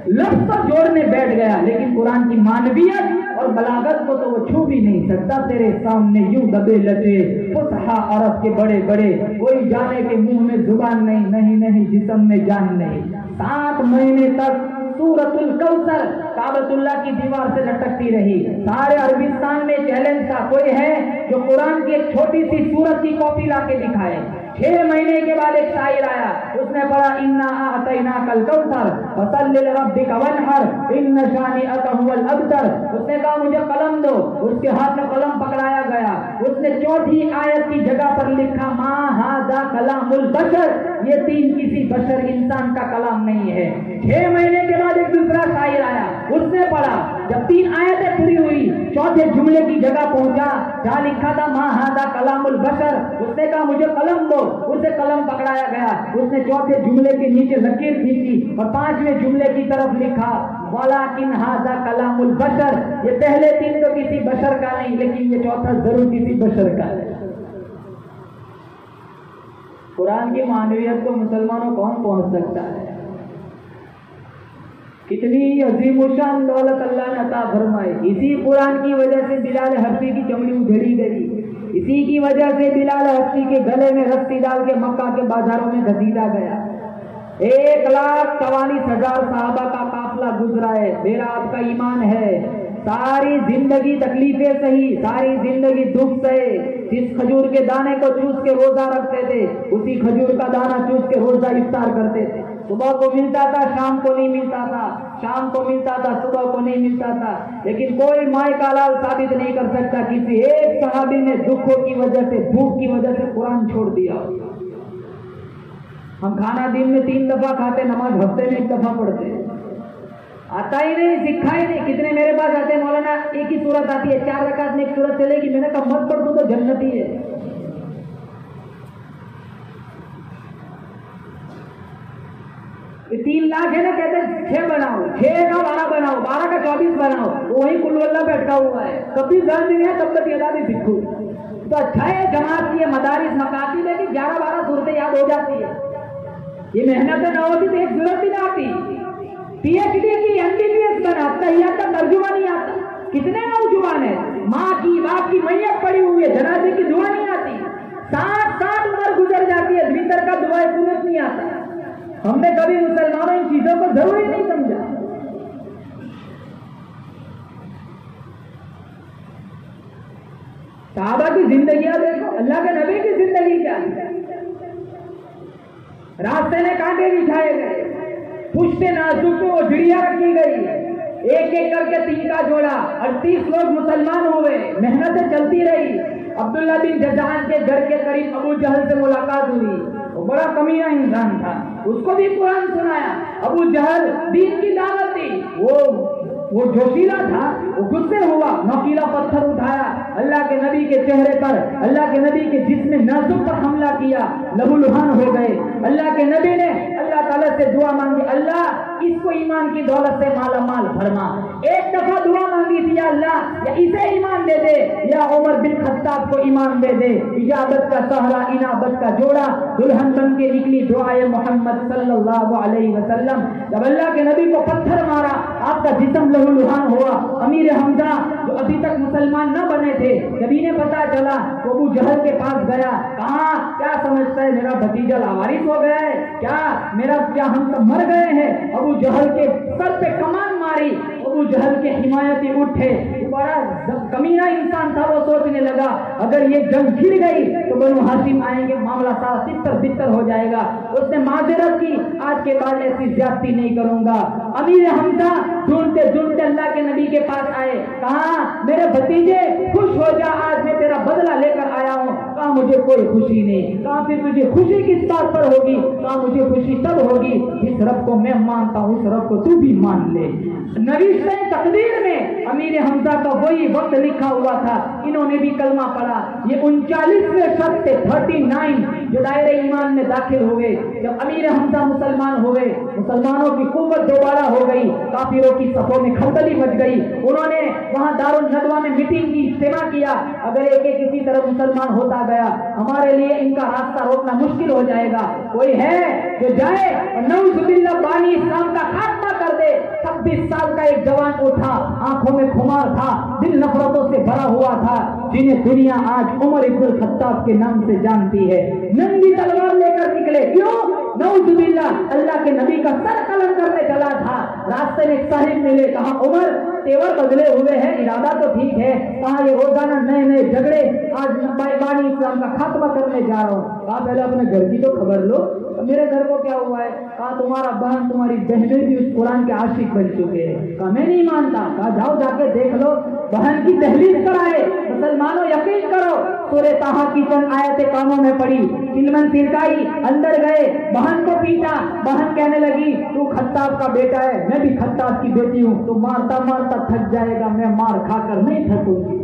لفظ تو جوڑنے بیٹھ گیا، لیکن قرآن کی معنویت اور بلاغت کو تو وہ چھو بھی نہیں سکتا. تیرے سامنے یوں دبے لٹے فصحا عرب کے بڑے بڑے، کوئی جانے کے منہ میں زبان نہیں جسم میں جان نہیں. 7 مہینے تک سورۃ الکوثر کعبۃ اللہ کی دیوار سے لٹکتی رہی. سارے عربستان میں چیلنج تھا، کوئی ہے جو قرآن کی ایک چھوٹی سی سورت کی کاپی لا کے دکھائے. 6 مہینے کے بعد ایک شاعر آیا، اس نے پڑھا انا اعطیناک الکوثر فصل لربک وانحر ان شانئک هو الابتر. اس نے کہا مجھے قلم دو، اس کے ہاتھ میں قلم پکڑایا گیا. اس نے 4تھی آیت کی جگہ پر لکھا ما ھذا کلام البشر، یہ 3 کسی بشر انسان کا کلام نہیں ہے. 6 مہینے کے بعد ایک دوسرا شاعر آیا، اس نے پڑھا، جب 3 آیتیں پوری ہوئی 4تھے جملے کی جگہ پہنچا جہاں لکھا تھا ما ھذا کلام البشر. اس نے کہا مجھے قلم دو، اسے قلم پکڑایا گیا. اس نے 4تھے جملے کے نیچے لکیر کھینچی اور 5ویں جملے کی طرف لکھا وَلَكِنْ هَذَا كَلَامُ الْبَشَرِ. یہ پہلے 3 تو کسی بشر کا نہیں، لیکن یہ 4تھا ضرور کسی بشر کا ہے. قرآن کی معنویت کو مسلمانوں کون پہنچ سکتا ہے؟ کتنی عظیم الشان دولت اللہ نے عطا فرمائی. اسی قرآن کی وجہ سے بلال حبشی کی چمڑی ادھیڑی گئی، اسی کی وجہ سے بلال حبشی کے گلے میں رسی ڈال کے مکہ کے بازاروں میں گھسیٹا گیا. 1,44,000 صحابہ کا قافلہ گزرا ہے. میرا آپ کا ایمان ہے ساری زندگی تکلیفیں سہی، ساری زندگی دکھ سہے. جس کھجور کے دانے کو چوس کے روزہ رکھتے تھے، اسی کھجور کا دانہ چوس کے روزہ افطار کرتے تھے. صبح کو ملتا تھا، شام کو نہیں ملتا تھا، شام کو ملتا تھا، صبح کو نہیں ملتا تھا. لیکن کوئی مائے کا لال ثابت نہیں کر سکتا کسی ایک صحابی نے دکھوں کی وجہ سے، بھوک کی وجہ سے قرآن چھوڑ دیا. ہم کھانا دن میں 3 دفعہ کھاتے، نماز ہفتے میں 1 دفعہ پڑھتے. آتا ہی نہیں، سکھا ہی نہیں. کتنے میرے پاس آتے ہیں مولانا ایک ہی صورت آتی ہے، 4 رکعت میں 1 صورت چلے گی. میں نے کہا مت پڑھ دوں تو جنتی ہے. یہ 3 لاکھ ہے نا، کہتے ہیں 6 بناؤ، 6 کا 12 بناؤ، 12 کا 24 بناؤ. وہی کل اللہ بیٹھا ہوا ہے. کبھی جان نہیں ہے تب تک یاد بھی سیکھو. تو اچھا ہے جماعت کی مدارس مکاتب ہے کہ 11-12 صورتیں یاد ہو جاتی ہے. یہ محنت نہ ہوتی تو 1 صورت بھی نہ آتی. PhD کی MBBS بنا، تحیات کا ترجمہ نہیں آتا. کتنے نوجوان ہیں ماں کی باپ کی میت پڑی ہوئی ہے، جنازے کی دعا نہیں آتی. 7 عمر گزر جاتی ہے، وطر کا دعائے سنت نہیں آتا. ہم نے کبھی مسلمانوں ان چیزوں کو ضروری نہیں سمجھا. صحابہ کی زندگیاں دیکھو، اللہ کے نبی کی زندگی کیا ہے. راستے میں کانٹے بچھائے گئے، پشتے نازک کو جڑیاں رکھی گئی، ایک ایک کر کے 3 کا جوڑا. 38 لوگ مسلمان ہوئے، محنتیں چلتی رہی. عبداللہ بن جذعان کے گھر کے قریب ابو جہل سے ملاقات ہوئی. وہ بڑا کمینہ انسان تھا، اس کو بھی قرآن سنایا. ابو جہل دین کی دعوت دی، وہ جوشیلا تھا، وہ غصے ہوا، نوکیلا پتھر اٹھایا، اللہ کے نبی کے چہرے پر، اللہ کے نبی کے جسم نازک پر حملہ کیا، لہو لہان ہو گئے. اللہ کے نبی نے اللہ تعالیٰ سے دعا مانگی، اللہ اس کو ایمان کی دولت سے مالا مال فرما. ایک دفعہ دعا مانگی تھی، یا اللہ یا اسے ایمان دے دے یا عمر بن خطاب کو ایمان دے دے۔ اجابت کا سہرا، انابت کا جوڑا، دلہن بن کے نکلی دعائے محمد صلی اللہ علیہ وسلم۔ جب اللہ کے نبی کو پتھر مارا، آپ کا جسم لہو لہان ہوا۔ امیر حمزہ جو ابھی تک مسلمان نہ بنے تھے، جب انہیں پتا چلا تو ابو جہل کے پاس گیا، کہا کیا سمجھتا ہے میرا بھتیجا لاوارث ہو گیا ہے کیا ہم سب مر گئے ہیں؟ ابو جہل کے سر پہ کمان ماری، ابو جہل کے حمایتی اٹھے، بڑا کمینہ انسان تھا، وہ سوچنے لگا اگر یہ جنگ گر گئی تو بنو ہاشم آئیں گے، معاملہ سارا تتر بتر ہو جائے گا۔ اس نے معذرت کی، آج کے بعد ایسی زیادتی نہیں کروں گا۔ امیر حمزہ ڈھونڈتے ڈھونڈتے اللہ کے نبی کے پاس آئے، کہا میرے بھتیجے خوش ہو جا، آج میں تیرا بدلہ لے کر آیا ہوں۔ کہا مجھے کوئی خوشی نہیں۔ کہا پھر تجھے خوشی کس بات پر ہوگی؟ کہا مجھے خوشی تب ہوگی جس رب کو میں مانتا ہوں اس رب کو تو بھی مان لے۔ نوشتہ تقدیر میں امیر حمزہ کا وہی وقت لکھا ہوا تھا، انہوں نے بھی کلمہ پڑھا۔ یہ 39ویں شخص تھے، 39 جو دائرہ ایمان میں داخل ہوئے۔ جب امیر حمزہ مسلمان ہوئے، مسلمانوں کی قوت دوبارہ ہو گئی، کافروں کی صفوں میں کھلبلی مچ گئی۔ انہوں نے وہاں دارالندوہ میں میٹنگ کی، اجتماع کیا، اگر ایک ایک کسی طرح مسلمان ہوتا گیا ہمارے لیے ان کا راستہ روکنا مشکل ہو جائے گا۔ کوئی ہے جو جائے اور نعوذ باللہ بانی اسلام کا خاتمہ کر دے؟ 26 سال کا ایک جوان اٹھا، آنکھوں میں خمار تھا، دل نفرتوں سے بھرا ہوا تھا، جنہیں دنیا آج عمر ابن الخطاب کے نام سے جانتی ہے۔ ننگی تلوار لے کر نکلے، کیوں؟ نعوذ باللہ اللہ کے نبی کا سر قلم کرنے چلا تھا۔ راستے میں ایک صاحب ملے، کہا عمر تیور بدلے ہوئے ہیں، ارادہ تو ٹھیک ہے، کہا یہ روزانہ نئے نئے جھگڑے، آج بانی اسلام کا خاتمہ کرنے جا رہا ہوں۔ کہا پہلے اپنے گھر کی تو خبر لو، میرے گھر کو کیا ہوا ہے؟ کہا تمہارا بہن تمہاری بہنیں بھی اس قرآن کے عاشق بن چکے ہیں۔ کہا میں نہیں مانتا۔ کہا جاؤ جا کے دیکھ لو، بہن کی تحلیل کرائے، مسلمانوں یقین کرو، سورہ طٰہٰ کی چند آیتیں کانوں میں پڑی، چلمن سرکائی، اندر گئے، بہن کو پیٹا، بہن کہنے لگی تو خطاب کا بیٹا ہے، میں بھی خطاب کی بیٹی ہوں، تو مارتا مارتا تھک جائے گا، میں مار کھا کر نہیں تھکوں گی۔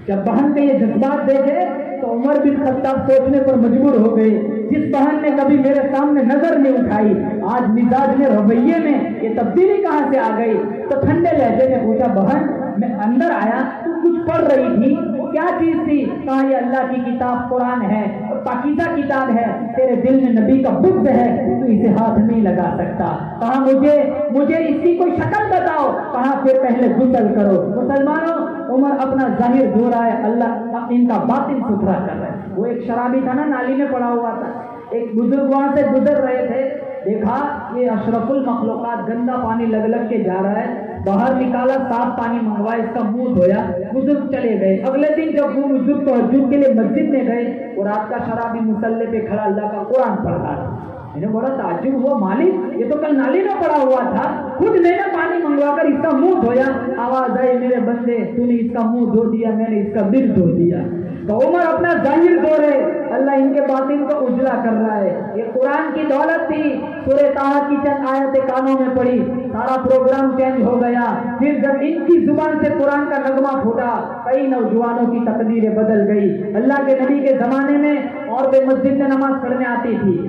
جب بہن کے یہ جذبات دیکھے تو عمر بن خطاب سوچنے پر مجبور ہو گئے، جس بہن نے کبھی میرے سامنے نظر نہیں اٹھائی، آج مزاج میں رویے میں یہ تبدیلی کہاں سے آ گئی؟ تو ٹھنڈے لہجے میں پوچھا بہن میں اندر آیا تو کچھ پڑھ رہی تھی، وہ کیا چیز تھی؟ کہا یہ اللہ کی کتاب قرآن ہے اور پاکیزہ کتاب ہے، تیرے دل میں نبی کا بغض ہے تو اسے ہاتھ نہیں لگا سکتا۔ کہا مجھے اس کی کوئی شکل بتاؤ۔ کہا پھر پہلے غسل کرو۔ مسلمانوں عمر اپنا ظاہر دھو رہا ہے، اللہ ان کا باطن ستھرا کر رہا ہے۔ وہ ایک شرابی تھا نا، نالی میں پڑا ہوا تھا، ایک بزرگ وہاں سے گزر رہے تھے، دیکھا یہ اشرف المخلوقات گندا پانی لگ لگ کے جا رہا ہے، باہر نکالا، صاف پانی منگوایا، اس کا منہ دھویا، بزرگ چلے گئے۔ اگلے دن جب وہ بزرگ تہجد کے لیے مسجد میں گئے، وہ رات کا شرابی مصلی پہ کھڑا اللہ کا قرآن پڑھ رہا تھا۔ میں نے بڑا تعجب ہوا، مالک یہ تو کل نالی میں پڑا ہوا تھا، خود میں نے پانی منگوا کر اس کا منہ دھویا۔ آواز آئی میرے بندے تو نے اس کا منہ دھو دیا، میں نے اس کا دل دھو دیا۔ تو عمر اپنا ظاہر دھو رہے، اللہ ان کے باطن کو اجلا کر رہا ہے۔ یہ قرآن کی دولت تھی، سورہ طٰہٰ کی چند آیتیں کانوں میں پڑی، سارا پروگرام چینج ہو گیا۔ پھر جب ان کی زبان سے قرآن کا نغمہ پھوٹا، کئی نوجوانوں کی تقدیریں بدل گئی۔ اللہ کے نبی کے زمانے میں عورتیں مسجد میں نماز پڑھنے آتی تھی،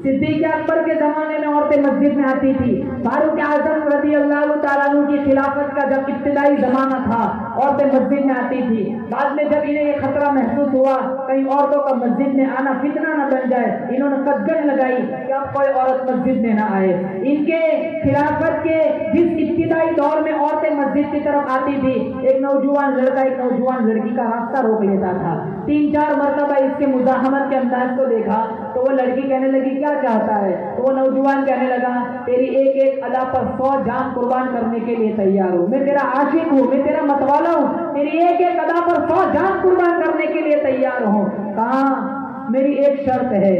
صدیق اکبر کے زمانے میں عورتیں مسجد میں آتی تھی، فاروق اعظم رضی اللہ تعالیٰ عنہ کی خلافت کا جب ابتدائی زمانہ تھا عورتیں مسجد میں آتی تھی۔ بعد میں جب انہیں یہ خطرہ محسوس ہوا کہیں عورتوں کا مسجد میں آنا فتنہ نہ بن جائے، انہوں نے قدغن لگائی کہ اب کوئی عورت مسجد میں نہ آئے۔ ان کے خلافت کے جس ابتدائی دور میں عورتیں مسجد کی طرف آتی تھی، ایک نوجوان لڑکا ایک نوجوان لڑکی کا راستہ روک لیتا تھا۔ 3-4 مرتبہ اس کے مزاحمت کے انداز کو دیکھا تو وہ لڑکی کہنے لگی کیا چاہتا ہے؟ تو وہ نوجوان کہنے لگا تیری ایک ایک ادا پر 100 جان قربان کرنے کے لیے تیار ہوں، میں تیرا عاشق ہوں، میں تیرا متوالا ہوں، تیری ایک ایک ادا پر 100 جان قربان کرنے کے لیے تیار ہوں۔ کہا میری ایک شرط ہے۔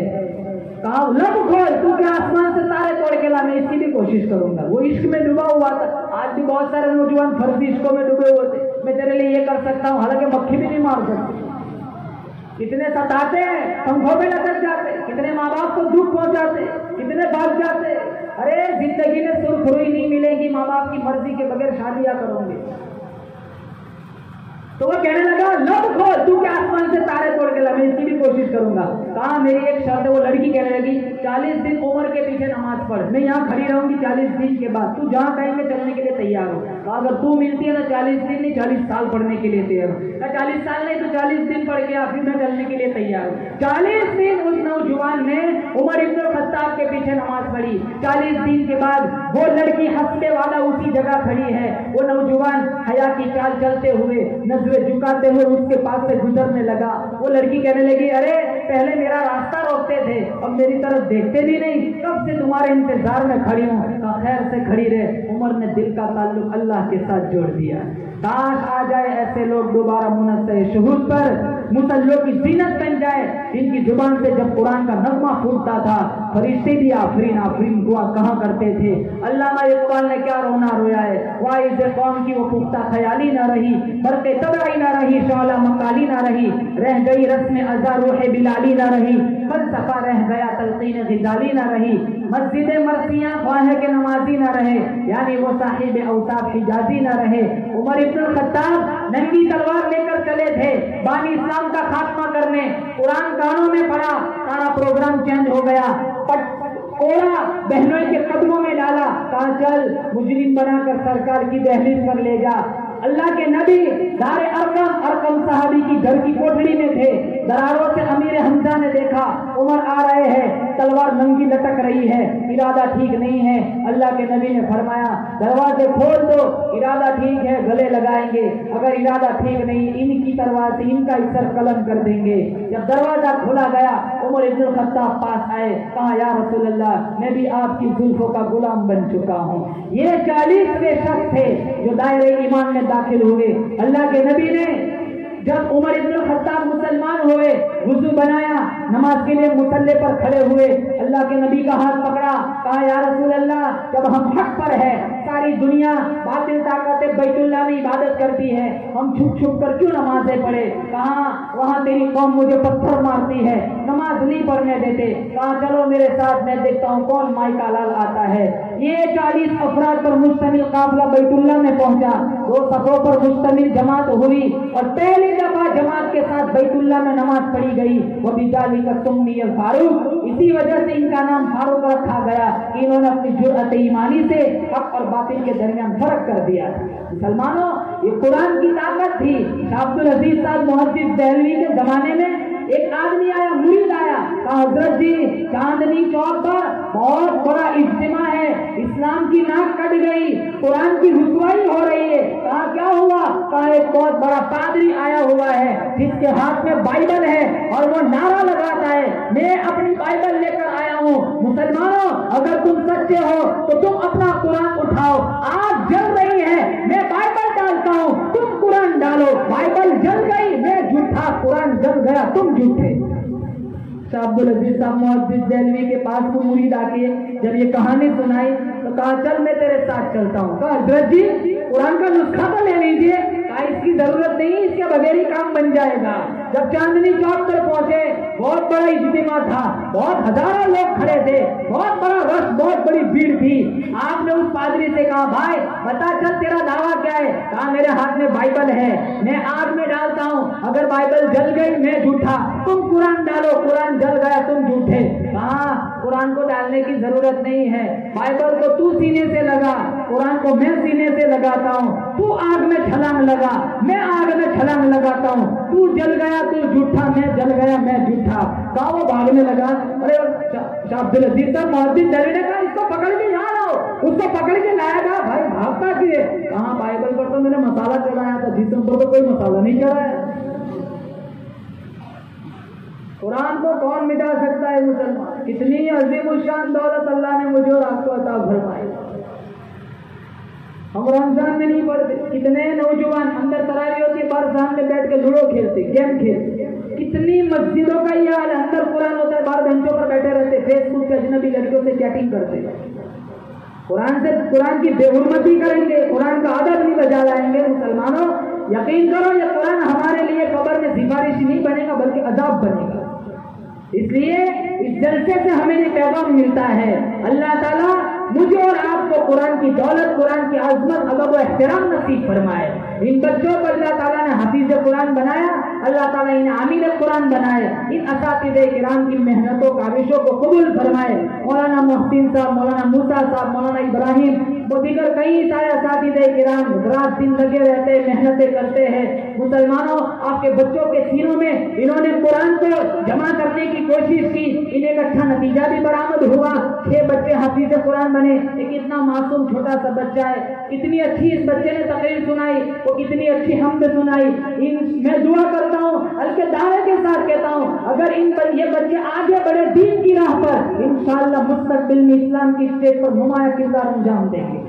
کہا لب کھول، تو کیا آسمان سے تارے توڑ کے لا، میں اس کی بھی کوشش کروں گا۔ وہ عشق میں ڈوبا ہوا تھا، آج بھی بہت سارے نوجوان فرضی عشقوں میں ڈوبے ہوئے تھے، میں تیرے لیے یہ کر سکتا ہوں، حالانکہ مکھی بھی نہیں مار سکتی۔ کتنے ستاتے ہیں، پنکھوں پہ لٹک جاتے، کتنے ماں باپ کو دکھ پہنچاتے، کتنے بھاگ جاتے۔ ارے زندگی میں سرخروئی نہیں ملے گی، ماں باپ کی مرضی کے بغیر شادیاں کروں گے۔ تو وہ کہنے لگا لب کھول، تو کیا آسمان سے تارے توڑ کے لا، میں اس کی بھی کوشش کروں گا۔ کہا میری ایک شرط ہے۔ وہ لڑکی کہنے لگی 40 دن عمر کے پیچھے نماز پڑھ، میں یہاں کھڑی رہوں گی 40 دن کے بعد، تو جہاں کہیں گے چلنے کے لیے تیار ہو. اگر تو ملتی ہے نا 40 دن نہیں 40 سال پڑھنے کے لیے تیار ہو. 40 سال نہیں تو 40 دن پڑھ کے پھر میں چلنے کے لیے تیار ہوں. 40 دن اس نوجوان نے عمر ابن الخطاب کے پیچھے نماز پڑھی. 40 دن کے بعد وہ لڑکی ہنسنے والا اسی جگہ کھڑی ہے. وہ نوجوان حیا کی چال چلتے ہوئے نظریں جھکاتے ہوئے اس کے پاس سے گزرنے لگا. وہ لڑکی کہنے لگی ارے پہلے میرا راستہ روکتے تھے اب میری طرف دیکھتے بھی نہیں, کب سے تمہارے انتظار میں کھڑی ہوں. خیر سے کھڑی رہے. عمر نے دل کا تعلق اللہ کے ساتھ جوڑ دیا. کاش آ جائے ایسے لوگ دوبارہ منصر شہود پر, مسلوں کی زینت بن جائے. ان کی زبان سے جب قرآن کا نغمہ پھوٹتا تھا فرشتے بھی آفرین آفرین دعا کہاں کرتے تھے. علامہ اقبال نے کیا رونا رویا ہے. واعظ قوم کی وہ پختہ خیالی نہ رہی, برق تبعی نہ رہی, شعلہ مقالی نہ رہی, رہ گئی رسم ازا روح بلالی نہ رہی, فلسفہ رہ گیا تلقین غزالی نہ رہی, مسجد مرثیہ خواہ کے نمازی نہ رہے, یعنی وہ صاحب اوصاف حجازی نہ رہے. عمر ابن الخطاب ننگی تلوار لے کر چلے تھے بانی اسلام کا خاتمہ کرنے. قرآن کانوں میں پڑا, سارا پروگرام چینج ہو گیا. کوڑا بہنوں کے قدموں میں ڈالا, کہا چل مجرم بنا کر سرکار کی دہلیز پر لے جا. اللہ کے نبی دار ارقم صحابی کی گھر کی کوٹڑی میں تھے. دراروں سے امیر حمزہ نے دیکھا عمر آ رہے ہیں, تلوار ننگی لٹک رہی ہے, ارادہ ٹھیک نہیں ہے. اللہ کے نبی نے فرمایا دروازے کھول دو, ارادہ ٹھیک ہے گلے لگائیں گے, اگر ارادہ ٹھیک نہیں ان کی تلوار سے ان کا سر قلم کر دیں گے. جب دروازہ کھولا گیا عمر ابن الخطاب پاس آئے, کہا یا رسول اللہ میں بھی آپ کی زلفوں کا غلام بن چکا ہوں. یہ 40ویں شخص تھے جو دائرہ ایمان میں داخل ہوئے. اللہ کے نبی نے جب عمر ابن الخطاب مسلمان ہوئے وضو بنایا, نماز کے لیے مصلی پر کھڑے ہوئے, اللہ کے نبی کا ہاتھ پکڑا, کہا یا رسول اللہ جب ہم حق پر ہے, ساری دنیا باطل طاقتیں بیت اللہ میں عبادت کرتی ہے, ہم چھپ چھپ کر کیوں نمازیں پڑھے. کہا وہاں تیری قوم مجھے پتھر مارتی ہے, نماز نہیں پڑھنے دیتے. کہا چلو میرے ساتھ میں دیکھتا ہوں کون مائی کا لال آتا ہے. یہ 40 افراد پر مشتمل قافلہ بیت اللہ میں پہنچا. 2 صفوں پر مشتمل جماعت ہوئی اور پہلی دفعہ جماعت کے ساتھ بیت اللہ میں نماز پڑھی گئی. وَبِذَلِكَ سُمِّيَ الْفَاروق, اسی وجہ سے ان کا نام فاروق رکھا گیا. انہوں نے اپنی جرأت ایمانی سے حق اور باطل کے درمیان فرق کر دیا. مسلمانوں یہ قرآن کی طاقت تھی. عبد العزیز صاحب محدث دہلوی کے زمانے میں ایک آدمی آیا, مرید آیا, کہا حضرت جی چاندنی چوک پر بہت بڑا اجتماع ہے, اسلام کی ناک کٹ گئی, قرآن کی رسوائی ہو رہی ہے. کہا کیا ہوا؟ کہا ایک بہت بڑا پادری آیا ہوا ہے جس کے ہاتھ میں بائبل ہے اور وہ نعرہ لگاتا ہے میں اپنی بائبل لے کر آیا ہوں. مسلمانوں اگر تم سچے ہو تو تم اپنا قرآن اٹھاؤ, آگ جل رہی ہے میں بائبل ڈالتا ہوں, تم قرآن ڈالو. بائبل جل گئی, میں جھوٹا, قرآن جل گیا, تم جھوٹے. عبد العزیز صاحب محدث دہلوی کے پاس وہ مرید آ کے جب یہ کہانی سنائی تو کہا چل میں تیرے ساتھ چلتا ہوں. کہا حضرت جی قرآن کا نسخہ تو لے لیجیے. کہا اس کی ضرورت نہیں, اس کے بغیر ہی کام بن جائے گا. جب چاندنی چوک پر پہنچے بہت بڑا اجتماع تھا, بہت ہزاروں لوگ کھڑے تھے, بہت بڑا رش, بہت بڑی بھیڑ تھی. آپ نے اس پادری سے کہا بھائی بتا چل تیرا دعویٰ کیا ہے؟ کہا میرے ہاتھ میں بائبل ہے, میں آگ میں ڈالتا ہوں, اگر بائبل جل گئی میں جھوٹا, تم قرآن ڈالو, قرآن جل گیا تم جھوٹے. کہا قرآن کو ڈالنے کی ضرورت نہیں ہے, بائبل کو تو سینے سے لگا, قرآن کو میں سینے سے لگاتا ہوں, تو آگ میں چھلانگ لگا, میں آگ میں چھلانگ لگاتا ہوں, تو جل گیا تو جھوٹا, میں جل گیا میں جھوٹا. کہا وہ بھاگنے لگا. ارے عبد العزیز صاحب محدث دہلوی نے کہا اس کو پکڑ کے یہاں لاؤ. اس کو پکڑ کے لایا گا. بھائی بھاگتا کیے؟ کہاں بائبل پر تو میں نے مسالہ چڑھایا تھا, جسم پر تو کوئی مسالہ نہیں چڑھایا. قرآن کو کون مٹا سکتا ہے مسلمان؟ کتنی عظیم الشان دولت اللہ نے مجھے اور آپ کو عطا فرمائی. ہم رمضان میں نہیں پڑھتے, کتنے نوجوان اندر تراویح ہوتی ہے باہر سامنے بیٹھ کے لوڈو کھیلتے, گیم کھیلتے. کتنی مسجدوں کا یہ حال ہے, اندر قرآن ہوتا ہے باہر بینچوں پر بیٹھے رہتے, فیس بک پہ اجنبی لڑکیوں سے چیٹنگ کرتے. قرآن کی بے حرمتی کریں گے, قرآن کا ادب نہیں بجا لائیں گے. مسلمانوں یقین کرو یہ قرآن ہمارے لیے قبر میں سفارش نہیں بنے گا بلکہ عذاب بنے گا. اس لیے اس جلسے سے ہمیں یہ پیغام ملتا ہے, اللہ تعالیٰ مجھے اور آپ کو قرآن کی دولت، قرآن کی عظمت، ادب و احترام نصیب فرمائے۔ ان بچوں کو اللہ تعالیٰ نے حفیظ قرآن بنایا، اللہ تعالیٰ انہیں عامل قرآن بنائے، ان اساتذہ کرام کی محنتوں کاوشوں کو قبول فرمائے۔ مولانا محسن صاحب، مولانا موسیٰ صاحب، مولانا ابراہیم، وہ دیگر کئی سارے اساتذہ کرام رات دن لگے رہتے ہیں، محنتیں کرتے ہیں۔ مسلمانوں، آپ کے بچوں کے سینوں میں انہوں نے قرآن کو جمع کرنے کی کوشش کی، انہیں ایک اچھا نتیجہ بھی برآمد ہوا، 6 بچے حفیظ قرآن بنے۔ ایک اتنا معصوم چھوٹا سا بچہ ہے، کتنی اچھی اس بچے نے تقریر سنائی، وہ کتنی اچھی حمد سنائی۔ میں دعا کرتا ہوں، ہلکے دعوے کے ساتھ کہتا ہوں، اگر یہ بچے آگے بڑھے دین کی راہ پر، انشاءاللہ مستقبل میں اسلام کی اسٹیج پر نمایاں کردار انجام دیں گے۔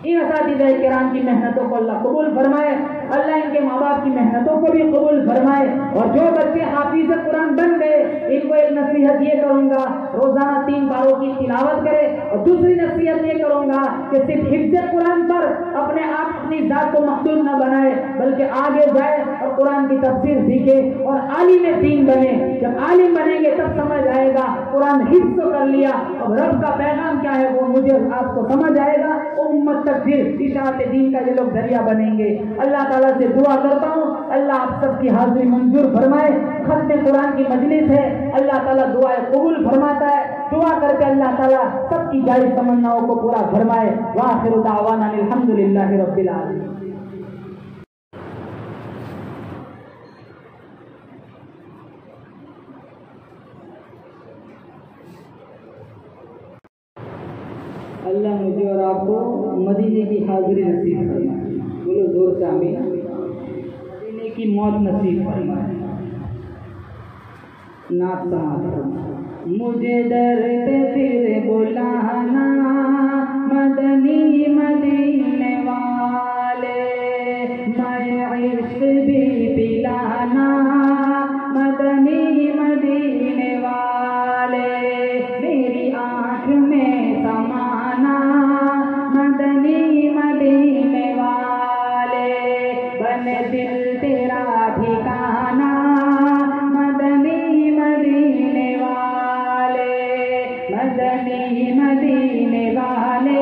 ان اساتذہ کرام کی محنتوں کو اللہ قبول فرمائے، اللہ ان کے ماں باپ کی محنتوں کو بھی قبول فرمائے۔ اور جو بچے حافظ قرآن بن گئے، ان کو ایک نصیحت یہ کروں گا، روزانہ 3 باروں کی تلاوت کرے، اور دوسری نصیحت یہ کروں گا کہ صرف حفظ قرآن پر اپنے آپ اپنی ذات کو محدود نہ بنائے، بلکہ آگے جائے اور قرآن کی تفسیر سیکھے اور عالم دین بنے۔ جب عالم بنیں گے تب سمجھ آئے گا قرآن حفظ تو کر لیا، اب رب کا پیغام کیا ہے وہ مجھے آپ کو سمجھ آئے گا، امت تک پھر اشاعت دین کا یہ لوگ ذریعہ بنیں گے۔ اللہ تعالیٰ سے دعا کرتا ہوں، اللہ آپ سب کی حاضری منظور فرمائے۔ ختم قرآن کی مجلس ہے، اللہ تعالیٰ دعائیں قبول فرماتا ہے، دعا کر کے اللہ تعالیٰ سب کی جائز تمناؤں کو پورا فرمائے۔ وآخر دعوانا الحمدللہ رب العالمین۔ اللہ مجھے اور آپ کو مدینے کی حاضری نصیب فرمائے، بولو زور سے آمین۔ مدینے کی موت نصیب فرمائے۔ نعت سماعت فرمائے۔ مجھے در پہ پھر بلانا مدنی مدینے والے، میں عشق بھی پلانا مدنی مدینے والے، میری آنکھ میں سمانا مدنی مدینے والے، بن دل تیرا ٹھکانا مدنی مدینے والے، مدنی مدینے والے،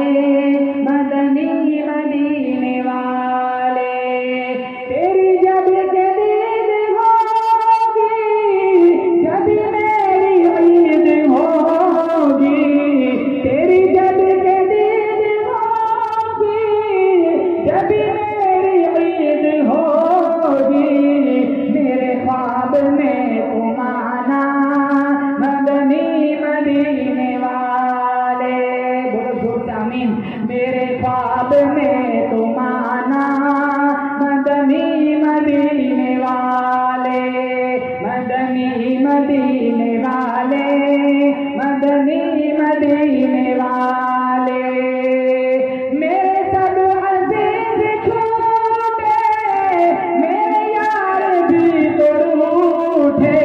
مدنی مدینے والے، تیری جب کے دید ہوگی، جب میری عید ہوگی، تیری جب کے دید ہوگی، جب میری عید ہوگی، میرے خواب میں تم آنا مدنی مدینے والے، بولو زور سے آمین۔ میرے خواب میں تم آنا مدنی مدینے والے، مدنی مدینے والے، مدنی مدینے والے، میرے سب عزیز چھوٹے، میرے یار بھی تو روٹھے،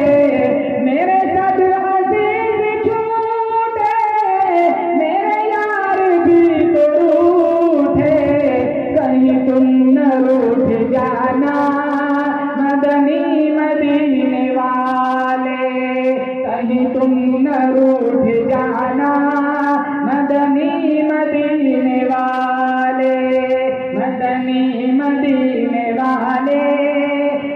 میرے سب عزیز چھوٹے، میرے یار بھی تو روٹھے، کہیں تم نہ روٹھ جانا مدنی مدینے والے، کہیں تم نہ روٹھ جانا مدنی مدینے والے، مدنی مدینے والے،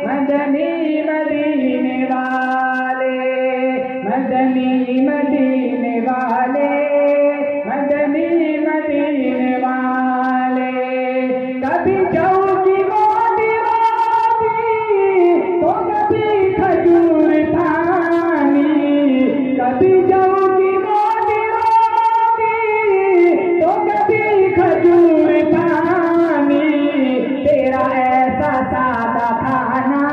مدنی مدینے والے، مدنی مدینے والے، مدنی مدینے والے، کبھی جو کی موٹی روٹی تو کبھی کھجور کھانی، کبھی جو کی موٹی روٹی تو کبھی کھجور کھانی، تیرا ایسا سادہ کھانا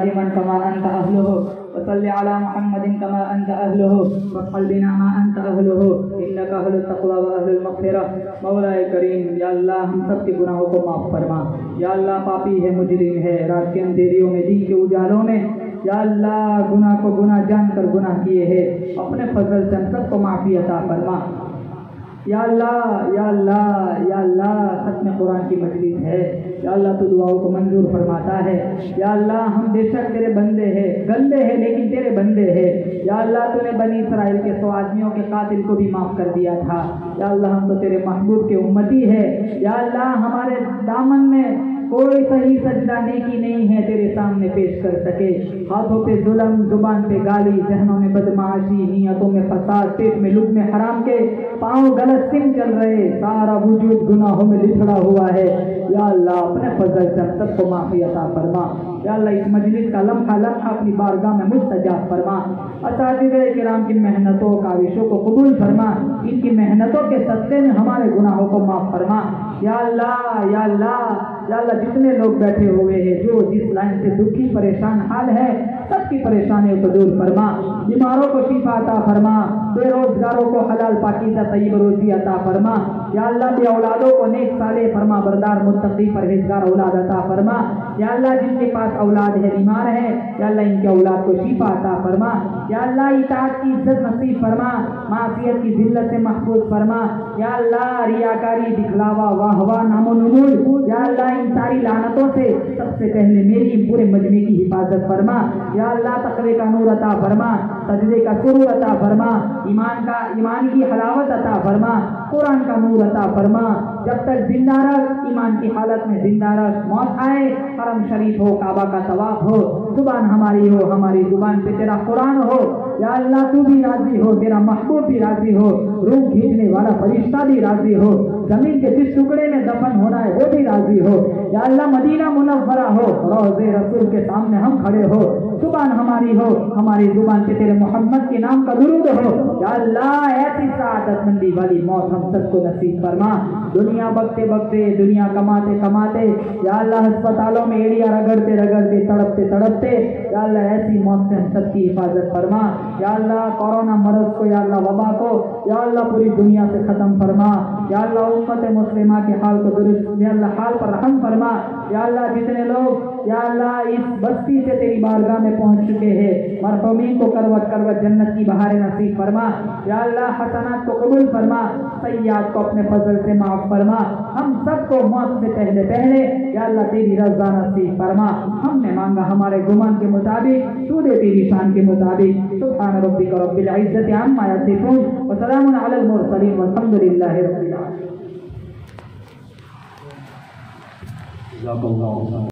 دائما كما أنت أهله وصل على محمد كما أنت أهله وافعل بنا ما أنت أهله إنك أهل التقوى وأهل المغفرة مولا کریم یا اللہ ہم سب کے گناہوں کو معاف فرما یا اللہ پاپی ہے مجرم ہے رات کے اندھیریوں میں دن کے اجالوں میں یا اللہ گناہ کو گناہ جان کر گناہ کیے ہیں اپنے فضل سے ہم سب کو معافی عطا فرما یا اللہ یا اللہ یا اللہ ختم قرآن کی مجلس ہے یا اللہ تو دعاؤں کو منظور فرماتا ہے یا اللہ ہم بے شک تیرے بندے ہیں گندے ہیں لیکن تیرے بندے ہیں یا اللہ تو نے بنی اسرائیل کے 100 آدمیوں کے قاتل کو بھی معاف کر دیا تھا یا اللہ ہم تو تیرے محبوب کے امتی ہے یا اللہ ہمارے دامن میں کوئی صحیح سجدہ نیکی نہیں ہے تیرے سامنے پیش کر سکے ہاتھوں پہ ظلم زبان پہ گالی ذہنوں میں بدمعاشی نیتوں میں فساد پیٹ میں لقمہ میں حرام کے پاؤں غلط سم چل رہے سارا وجود گناہوں میں لتھڑا ہوا ہے یا اللہ اپنے فضل سے ہم سب کو معافی عطا فرما یا اللہ اس مجلس کا لمحہ لمحہ اپنی بارگاہ میں مستجاب فرما اساتذہ کرام کی محنتوں کاوشوں کو قبول فرما ان کی محنتوں کے صدقے میں ہمارے گناہوں کو معاف فرما یا اللہ یا اللہ یا اللہ جتنے لوگ بیٹھے ہوئے ہیں جو جس لائن سے دکھی پریشان حال ہے سب کی پریشانیوں کو دور فرما بیماروں کو شفا عطا فرما بے روزگاروں کو حلال پاکیزہ طیب روزی عطا فرما یا اللہ بے اولادوں کو نیک صالح فرما بردار متقی پرہیزگار اولاد عطا فرما یا اللہ جن کے پاس اولاد ہے بیمار ہے یا اللہ ان کے اولاد کو شفا عطا فرما یا اللہ اطاعت کی عزت نصیب فرما معصیت کی ذلت سے محفوظ فرما یا اللہ ریاکاری دکھلاوا واہ واہ نام و نمود یا اللہ ان ساری لعنتوں سے سب سے پہلے میری پورے مجمع کی حفاظت فرما یا اللہ تقوی کا نور عطا فرما سجدے کا سرور عطا فرما ایمان کی حلاوت عطا فرما قرآن کا نور عطا فرما جب تک زندہ رکھ ایمان کی حالت میں زندہ رکھ موت آئے حرم شریف ہو کعبہ کا طواف ہو زبان ہماری ہو ہماری زبان پہ تیرا قرآن ہو یا اللہ تو بھی راضی ہو تیرا محبوب بھی راضی ہو روح کھینچنے والا فرشتہ بھی راضی ہو زمین کے جس ٹکڑے میں دفن ہونا ہے وہ بھی راضی ہو یا اللہ مدینہ منورہ ہو روضے رسول کے سامنے ہم کھڑے ہو زبان ہماری ہو ہماری زبان پہ تیرے محمد کے نام کا درود ہو یا اللہ ایسی سعادت مندی والی موت ہم سب کو نصیب فرما دنیا بکتے بکتے دنیا کماتے کماتے یا اللہ ہسپتالوں میں ایڑیاں رگڑتے رگڑتے تڑپتے تڑپتے یا اللہ ایسی موت سے ہم سب کی حفاظت فرما یا اللہ کورونا مرض کو یا اللہ وبا کو یا اللہ پوری دنیا سے ختم فرما یا اللہ امت مسلمہ کے حال کو درست یا اللہ حال پر رحم فرما یا اللہ جتنے لوگ یا اللہ اس بستی سے تیری بارگاہ میں پہنچ چکے ہیں مرحومین کو کروٹ کروٹ جنت کی بہاریں نصیب فرما یا اللہ حسنات کو قبول فرما سیئات کو اپنے فضل سے معاف فرما ہم سب کو موت سے پہلے یا اللہ تیری رضا نصیب فرما ہم نے مانگا ہمارے گمان کے مطابق تو دے تیری شان کے مطابق سبحان ربک رب العزت عما یصفون وسلام علی المرسلین والحمد للہ رب العالمین.